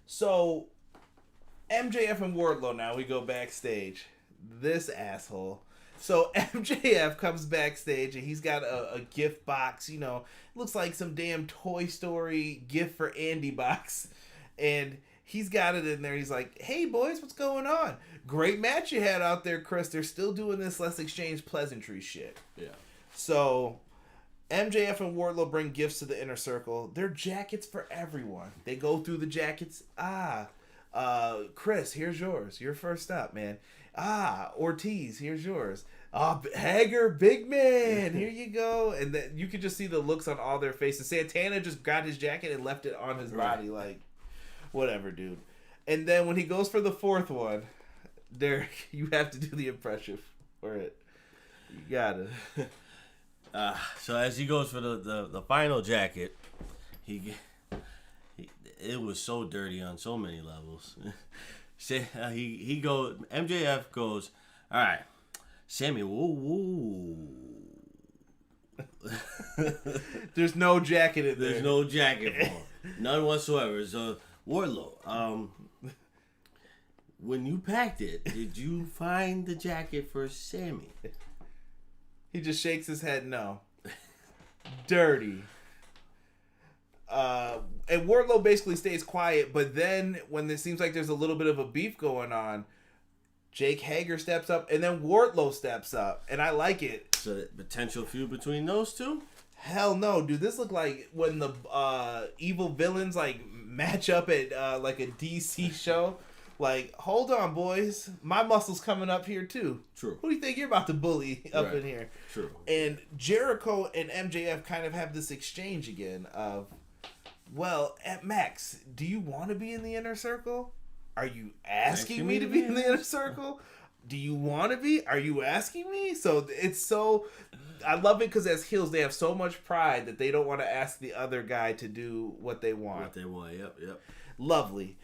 So MJF and Wardlow, now we go backstage. This asshole. So MJF comes backstage and he's got a gift box, looks like some damn Toy Story gift for Andy box. And he's got it in there. He's like, hey boys, what's going on? Great match you had out there, Chris. They're still doing this let's exchange pleasantry shit. Yeah. So MJF and Wardlow bring gifts to the inner circle. They're jackets for everyone. They go through the jackets. Chris, here's yours. You're first up, man. Ortiz, here's yours. Hager, big man, here you go. And then you could just see the looks on all their faces. Santana just got his jacket and left it on his body, like, whatever, dude. And then when he goes for the fourth one, Derek, you have to do the impression for it. You gotta. So as he goes for the final jacket, it was so dirty on so many levels. MJF goes, all right, Sammy, woo. There's no jacket in there. There's no jacket for him. None whatsoever. So, Wardlow, when you packed it, did you find the jacket for Sammy? He just shakes his head no. Dirty. And Wardlow basically stays quiet, but then when it seems like there's a little bit of a beef going on, Jake Hager steps up, and then Wardlow steps up, and I like it. So the potential feud between those two? Hell no, dude. This looked like when the evil villains like match up at like a DC show. Like, hold on, boys. My muscle's coming up here, too. True. Who do you think you're about to bully up in here? True. And Jericho and MJF kind of have this exchange again of, well, at Max, do you want to be in the inner circle? Are you asking me to be in the inner circle? Do you want to be? Are you asking me? So it's so... I love it because as heels, they have so much pride that they don't want to ask the other guy to do what they want. What they want, yep. Lovely.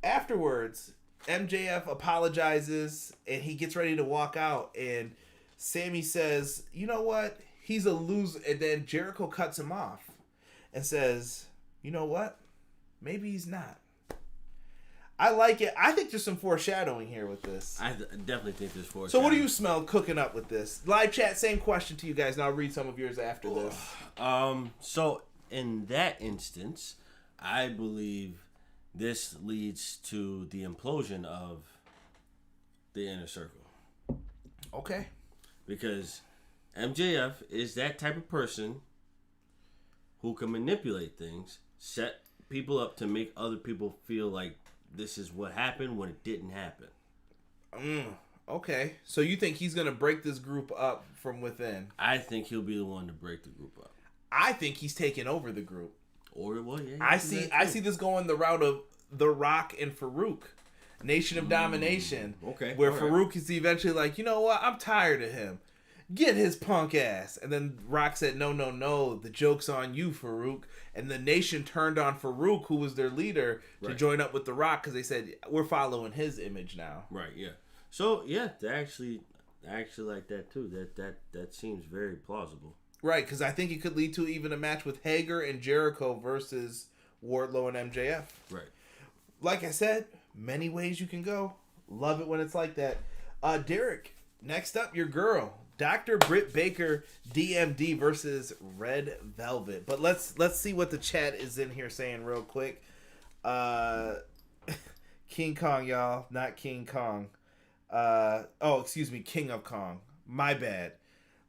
Afterwards, MJF apologizes and he gets ready to walk out, and Sammy says, you know what? He's a loser. And then Jericho cuts him off and says, you know what? Maybe he's not. I like it. I think there's some foreshadowing here with this. I definitely think there's foreshadowing. So what do you smell cooking up with this? Live chat, same question to you guys, and I'll read some of yours after this. So in that instance, I believe this leads to the implosion of the inner circle. Okay. Because MJF is that type of person who can manipulate things, set people up to make other people feel like this is what happened when it didn't happen. Okay. So you think he's going to break this group up from within? I think he'll be the one to break the group up. I think he's taking over the group. Or, well, yeah. I see this going the route of The Rock and Farouk. Nation of Domination. Okay. Where Farouk is eventually like, you know what? I'm tired of him. Get his punk ass. And then Rock said, no. The joke's on you, Farouk. And the Nation turned on Farouk, who was their leader, to join up with The Rock because they said, we're following his image now. Right, yeah. So, yeah, I actually like that, too. That seems very plausible. Right, because I think it could lead to even a match with Hager and Jericho versus Wardlow and MJF. Right. Like I said, many ways you can go. Love it when it's like that. Derek, next up, your girl. Dr. Britt Baker, DMD versus Red Velvet. But let's see what the chat is in here saying real quick. King Kong, y'all, not King Kong. Excuse me, King of Kong. My bad.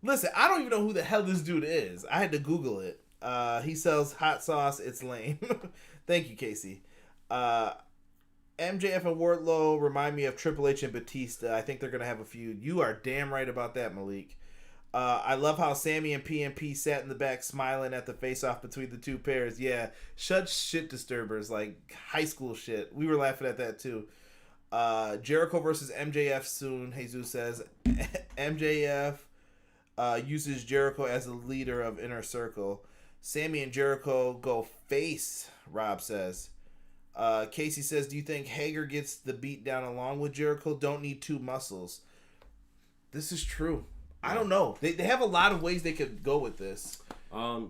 Listen, I don't even know who the hell this dude is. I had to Google it. He sells hot sauce. It's lame. Thank you, Casey. MJF and Wardlow remind me of Triple H and Batista. I think they're going to have a feud. You are damn right about that, Malik. I love how Sammy and PMP sat in the back smiling at the face-off between the two pairs. Yeah, such shit disturbers, like high school shit. We were laughing at that, too. Jericho versus MJF soon, Jesus says. MJF uses Jericho as the leader of Inner Circle. Sammy and Jericho go face, Rob says. Casey says, do you think Hager gets the beat down along with Jericho? Don't need two muscles. This is true. I don't know. They have a lot of ways they could go with this.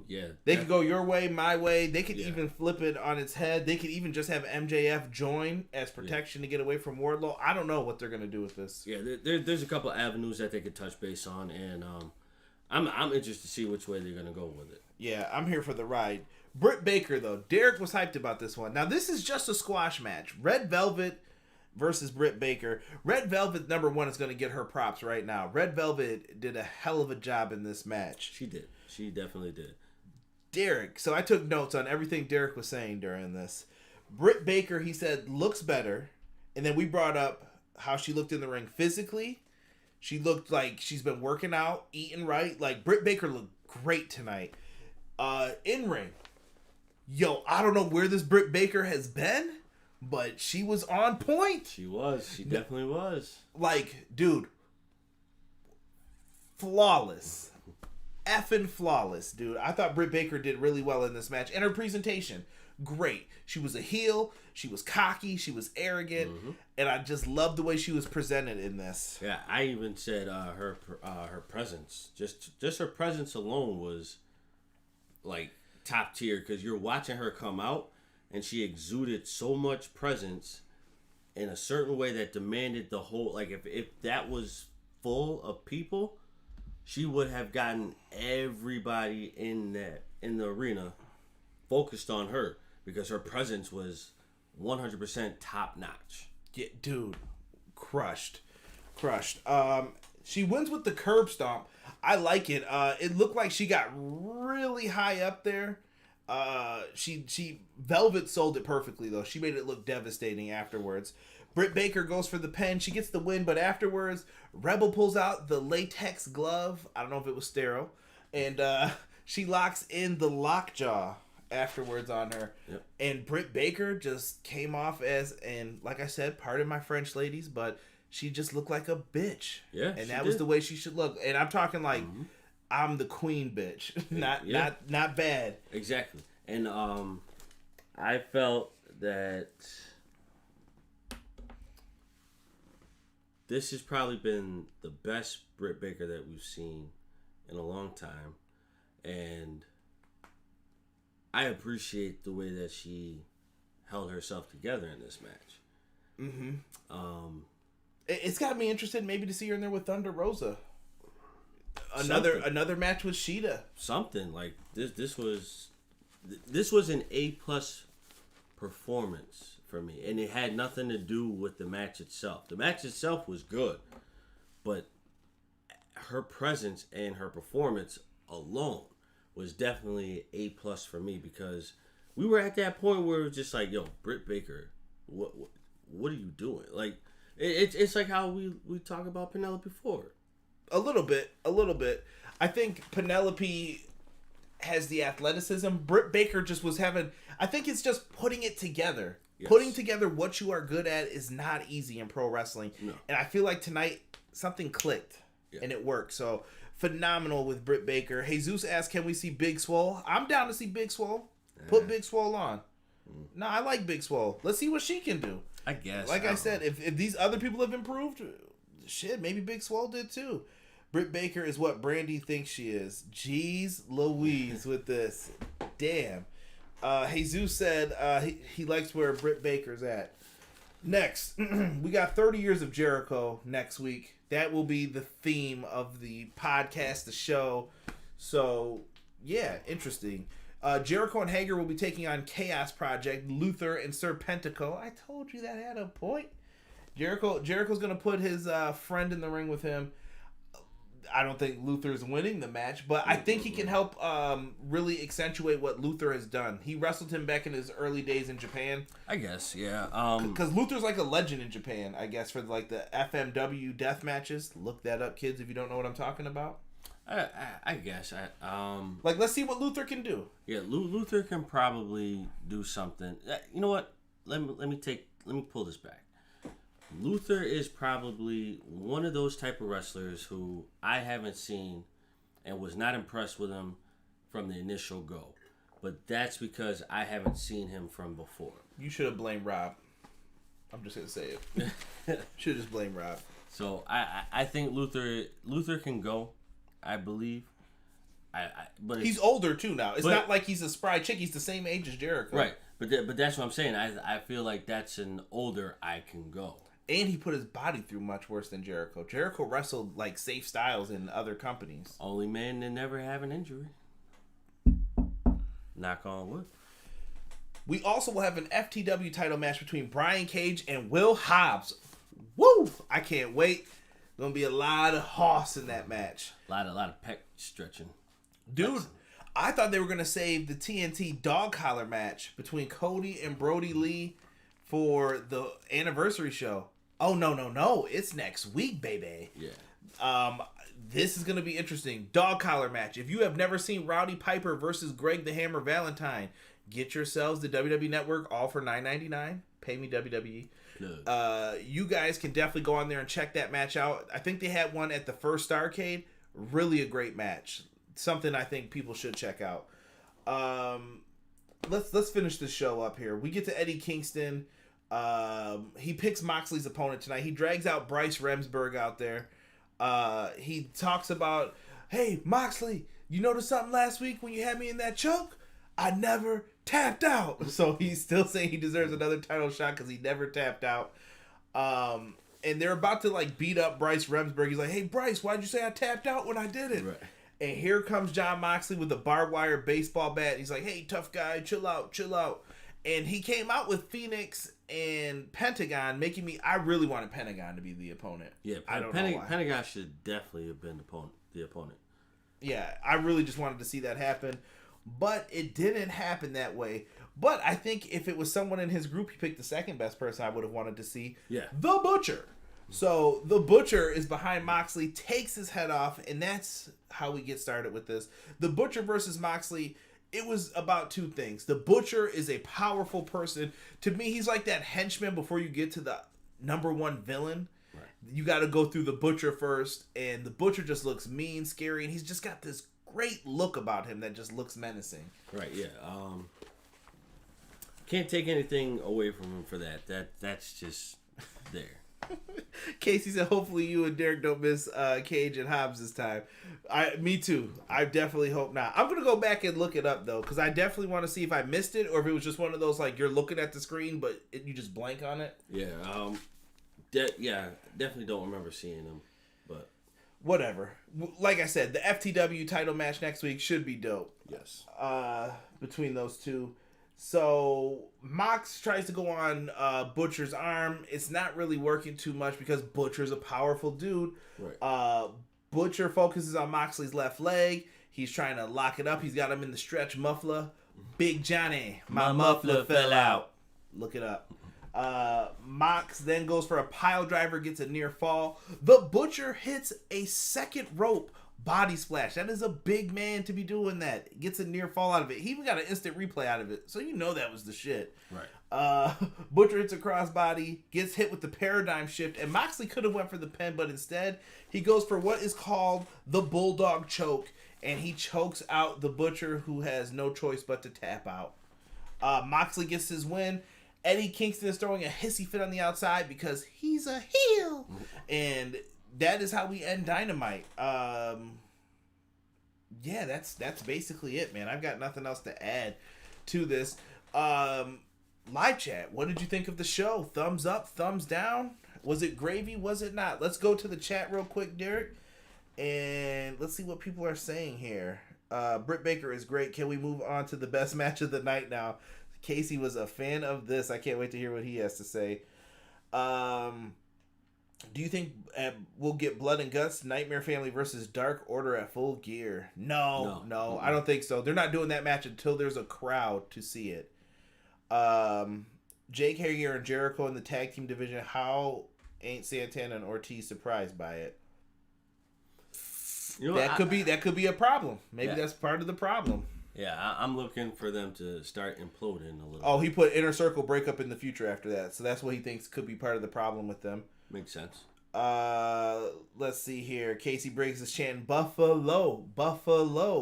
Yeah. They could go your way, my way. They could even flip it on its head. They could even just have MJF join as protection to get away from Wardlow. I don't know what they're going to do with this. Yeah, there's a couple avenues that they could touch base on, and I'm interested to see which way they're going to go with it. Yeah, I'm here for the ride. Britt Baker, though. Derek was hyped about this one. Now, this is just a squash match. Red Velvet versus Britt Baker. Red Velvet, number one, is going to get her props right now. Red Velvet did a hell of a job in this match. She did. She definitely did. Derek. So I took notes on everything Derek was saying during this. Britt Baker, he said, looks better. And then we brought up how she looked in the ring physically. She looked like she's been working out, eating right. Like, Britt Baker looked great tonight. In ring. Yo, I don't know where this Britt Baker has been, but she was on point. She was. She definitely was. Like, dude, flawless. Effing flawless, dude. I thought Britt Baker did really well in this match. And her presentation, great. She was a heel. She was cocky. She was arrogant. Mm-hmm. And I just loved the way she was presented in this. Yeah, I even said her presence. Just her presence alone was, like, top tier, because you're watching her come out and she exuded so much presence in a certain way that demanded the whole, like, if that was full of people, she would have gotten everybody in the arena focused on her, because her presence was 100% top notch. Yeah, dude, crushed. She wins with the curb stomp. I like it. It looked like she got really high up there. She Velvet sold it perfectly though. She made it look devastating afterwards. Britt Baker goes for the pin. She gets the win, but afterwards, Rebel pulls out the latex glove. I don't know if it was sterile, and she locks in the lockjaw afterwards on her. Yep. And Britt Baker just came off as, and like I said, pardon my French, ladies, but she just looked like a bitch. Yeah, and that was the way she should look. And I'm talking like, I'm the queen bitch, not bad. Exactly. And I felt that this has probably been the best Britt Baker that we've seen in a long time, and I appreciate the way that she held herself together in this match. It's got me interested maybe to see her in there with Thunder Rosa. Another match with Sheeta. Something like this was an A+ performance for me, and it had nothing to do with the match itself. The match itself was good, but her presence and her performance alone was definitely A+ for me, because we were at that point where it was just like, yo, Britt Baker, what are you doing? Like, it's like how we talk about Penelope Ford. A little bit. I think Penelope has the athleticism. Britt Baker just was having, I think it's just putting it together. Yes. Putting together what you are good at is not easy in pro wrestling. No. And I feel like tonight something clicked and it worked. So phenomenal with Britt Baker. Jesus asked, can we see Big Swole? I'm down to see Big Swole. Put Big Swole on. No, I like Big Swole. Let's see what she can do. I guess. Like I said, if these other people have improved, shit, maybe Big Swole did too. Britt Baker is what Brandy thinks she is. Jeez Louise with this. Damn. Jesus said he likes where Britt Baker's at. Next, we got 30 years of Jericho next week. That will be the theme of the podcast, the show. So, yeah, interesting. Jericho and Hager will be taking on Chaos Project, Luther, and Serpentico. I told you that had a point. Jericho's going to put his friend in the ring with him. I don't think Luther's winning the match, but I think he can help really accentuate what Luther has done. He wrestled him back in his early days in Japan. I guess, yeah. Because Luther's like a legend in Japan, I guess, for like the FMW death matches. Look that up, kids, if you don't know what I'm talking about. I guess. Like, let's see what Luther can do. Yeah, Luther can probably do something. You know what? Let me pull this back. Luther is probably one of those type of wrestlers who I haven't seen and was not impressed with him from the initial go. But that's because I haven't seen him from before. You should have blamed Rob. I'm just going to say it. Should have just blamed Rob. So I think Luther can go, I believe. But he's older too now. It's not like he's a spry chick. He's the same age as Jericho. Right. But that's what I'm saying. I feel like that's an older I can go. And he put his body through much worse than Jericho. Jericho wrestled like Safe Styles in other companies. Only man to never have an injury. Knock on wood. We also will have an FTW title match between Brian Cage and Will Hobbs. Woo! I can't wait. Gonna be a lot of hoss in that match. A lot of pec stretching. Dude, I thought they were gonna save the TNT dog collar match between Cody and Brody Lee for the anniversary show. Oh, no. It's next week, baby. Yeah. This is going to be interesting. Dog collar match. If you have never seen Rowdy Piper versus Greg the Hammer Valentine, get yourselves the WWE Network, all for $9.99. Pay me, WWE. You guys can definitely go on there and check that match out. I think they had one at the first Starrcade. Really a great match. Something I think people should check out. Let's finish the show up here. We get to Eddie Kingston. He picks Moxley's opponent tonight. He drags out Bryce Remsburg out there. He talks about, hey, Moxley, you noticed something last week when you had me in that choke? I never tapped out. So he's still saying he deserves another title shot because he never tapped out. And they're about to like beat up Bryce Remsburg. He's like, hey, Bryce, why'd you say I tapped out when I did it? Right. And here comes Jon Moxley with a barbed wire baseball bat. He's like, hey, tough guy, chill out. And he came out with Phoenix and Pentagon, making me... I really wanted Pentagon to be the opponent. Yeah, I don't know why. Pentagon should definitely have been the opponent. Yeah, I really just wanted to see that happen. but it didn't happen that way. But I think if it was someone in his group, he picked the second best person I would have wanted to see. Yeah. The Butcher. So the Butcher is behind Moxley, takes his head off, and that's how we get started with this. The Butcher versus Moxley, it was about two things. The Butcher is a powerful person. To me, he's like that henchman before you get to the number one villain. Right. You got to go through the Butcher first, and the Butcher just looks mean, scary, and he's just got this great look about him that just looks menacing. Right, yeah. Can't take anything away from him for that. That's just there. Casey said, hopefully you and Derek don't miss Cage and Hobbs this time. Me too. I definitely hope not. I'm going to go back and look it up, though, because I definitely want to see if I missed it or if it was just one of those, like, you're looking at the screen, but you just blank on it. Yeah, definitely don't remember seeing them, but... Whatever. Like I said, the FTW title match next week should be dope. Yes. Between those two. So Mox tries to go on Butcher's arm. It's not really working too much because Butcher's a powerful dude. Right. Butcher focuses on Moxley's left leg. He's trying to lock it up. He's got him in the stretch muffler. Big Johnny, my muffler fell out. Look it up. Mox then goes for a pile driver, gets a near fall. The Butcher hits a second rope body splash. That is a big man to be doing that. Gets a near fall out of it. He even got an instant replay out of it. So you know that was the shit. Right. Butcher hits a crossbody, gets hit with the paradigm shift, and Moxley could have went for the pin, but instead he goes for what is called the Bulldog Choke, and he chokes out the Butcher, who has no choice but to tap out. Moxley gets his win. Eddie Kingston is throwing a hissy fit on the outside because he's a heel. And that is how we end Dynamite. Yeah, that's basically it, man. I've got nothing else to add to this. Live chat, what did you think of the show? Thumbs up, thumbs down? Was it gravy? Was it not? Let's go to the chat real quick, Derek. And let's see what people are saying here. Britt Baker is great. Can we move on to the best match of the night now? Casey was a fan of this. I can't wait to hear what he has to say. Do you think we'll get Blood and Guts, Nightmare Family versus Dark Order at Full Gear? No, I don't think so. They're not doing that match until there's a crowd to see it. Jake Hager and Jericho in the tag team division. How ain't Santana and Ortiz surprised by it? You know, that could be a problem. Maybe that's part of the problem. Yeah, I'm looking for them to start imploding a little. Oh, he put Inner Circle breakup in the future after that, so that's what he thinks could be part of the problem with them. Makes sense. Let's see here. Casey Briggs is chanting Buffalo.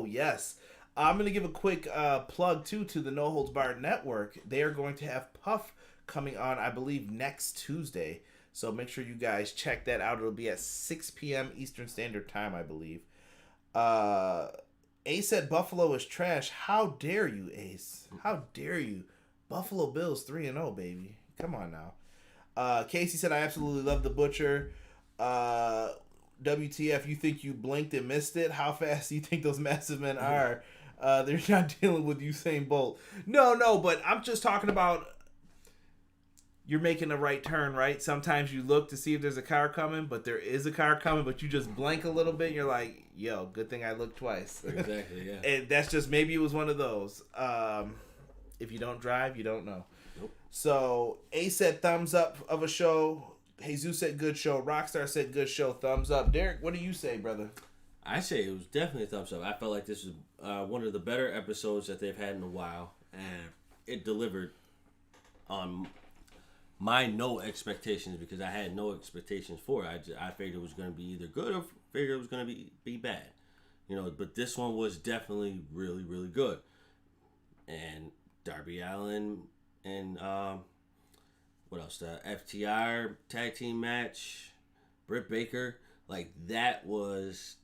Yes. I'm going to give a quick plug, too, to the No Holds Barred Network. They are going to have Puff coming on, I believe, next Tuesday. So make sure you guys check that out. It'll be at 6 p.m. Eastern Standard Time, I believe. Ace said Buffalo is trash. How dare you, Ace? How dare you? Buffalo Bills 3-0, baby. Come on now. Casey said, I absolutely love the Butcher. WTF, you think you blinked and missed it? How fast do you think those massive men are? They're not dealing with Usain Bolt. No, but I'm just talking about you're making a right turn, right? Sometimes you look to see if there's a car coming, but there is a car coming, but you just blank a little bit and you're like, yo, good thing I looked twice. Exactly, yeah. And that's just, maybe it was one of those. If you don't drive, you don't know. Nope. So, A said thumbs up of a show. Jesus said good show. Rockstar said good show. Thumbs up. Derek, what do you say, brother? I say it was definitely a thumbs up. I felt like this was one of the better episodes that they've had in a while, and it delivered on my no expectations because I had no expectations for it. I figured it was going to be either good or figured it was going to be bad, But this one was definitely really, really good. And Darby Allin and what else? The FTR tag team match, Britt Baker, that was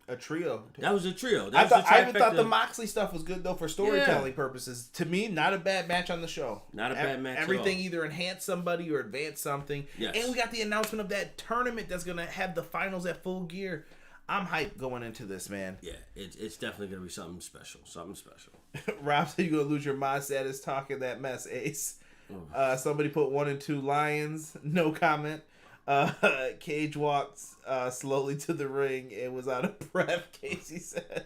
a trio. That was a trio. I even thought the Moxley stuff was good though for storytelling purposes. To me, not a bad match on the show. Not a bad match. Everything either enhanced somebody or advanced something. Yes. And we got the announcement of that tournament that's gonna have the finals at Full Gear. I'm hyped going into this, man. Yeah, it's definitely gonna be something special. Something special. Rob said you're gonna lose your mod status talking that mess, Ace. Somebody put 1 and 2 Lions. No comment. Cage walked slowly to the ring and was out of breath, Casey said.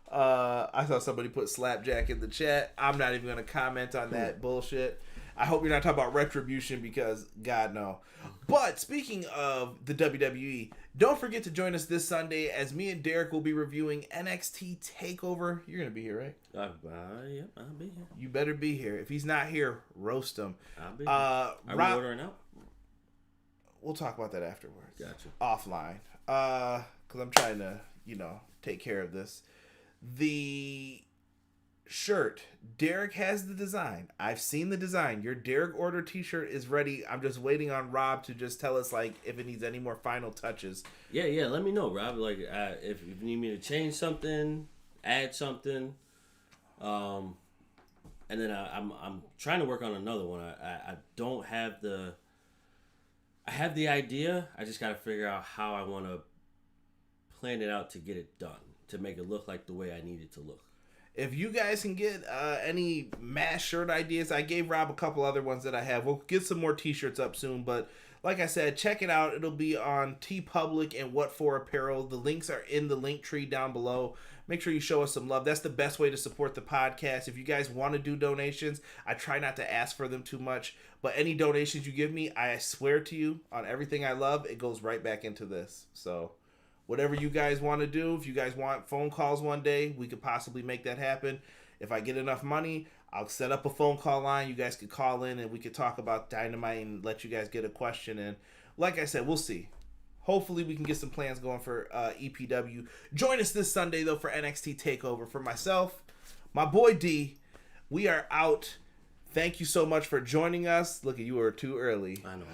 I I saw somebody put Slapjack in the chat. I'm not even going to comment on that bullshit. I hope you're not talking about Retribution because, God, no. But speaking of the WWE, don't forget to join us this Sunday as me and Derek will be reviewing NXT TakeOver. You're going to be here, right? Yeah, I'll be here. You better be here. If he's not here, roast him. I'll be here. Are we ordering out? We'll talk about that afterwards. Gotcha. Offline. Because I'm trying to, take care of this. The shirt, Derek has the design. I've seen the design. Your Derek order t-shirt is ready. I'm just waiting on Rob to just tell us if it needs any more final touches. Yeah, let me know, Rob. If you need me to change something, add something, and then I'm trying to work on another one. I don't have I have the idea. I just got to figure out how I want to plan it out to get it done, to make it look like the way I need it to look. If you guys can get any mass shirt ideas, I gave Rob a couple other ones that I have. We'll get some more t-shirts up soon, but like I said, check it out. It'll be on TeePublic and What For Apparel. The links are in the link tree down below. Make sure you show us some love. That's the best way to support the podcast. If you guys want to do donations, I try not to ask for them too much, but any donations you give me, I swear to you, on everything I love, it goes right back into this. So whatever you guys want to do, if you guys want phone calls one day, we could possibly make that happen. If I get enough money, I'll set up a phone call line. You guys could call in and we could talk about Dynamite and let you guys get a question. And like I said, we'll see. Hopefully we can get some plans going for EPW. Join us this Sunday, though, for NXT TakeOver. For myself, my boy D, we are out. Thank you so much for joining us. Look, you were too early. I know.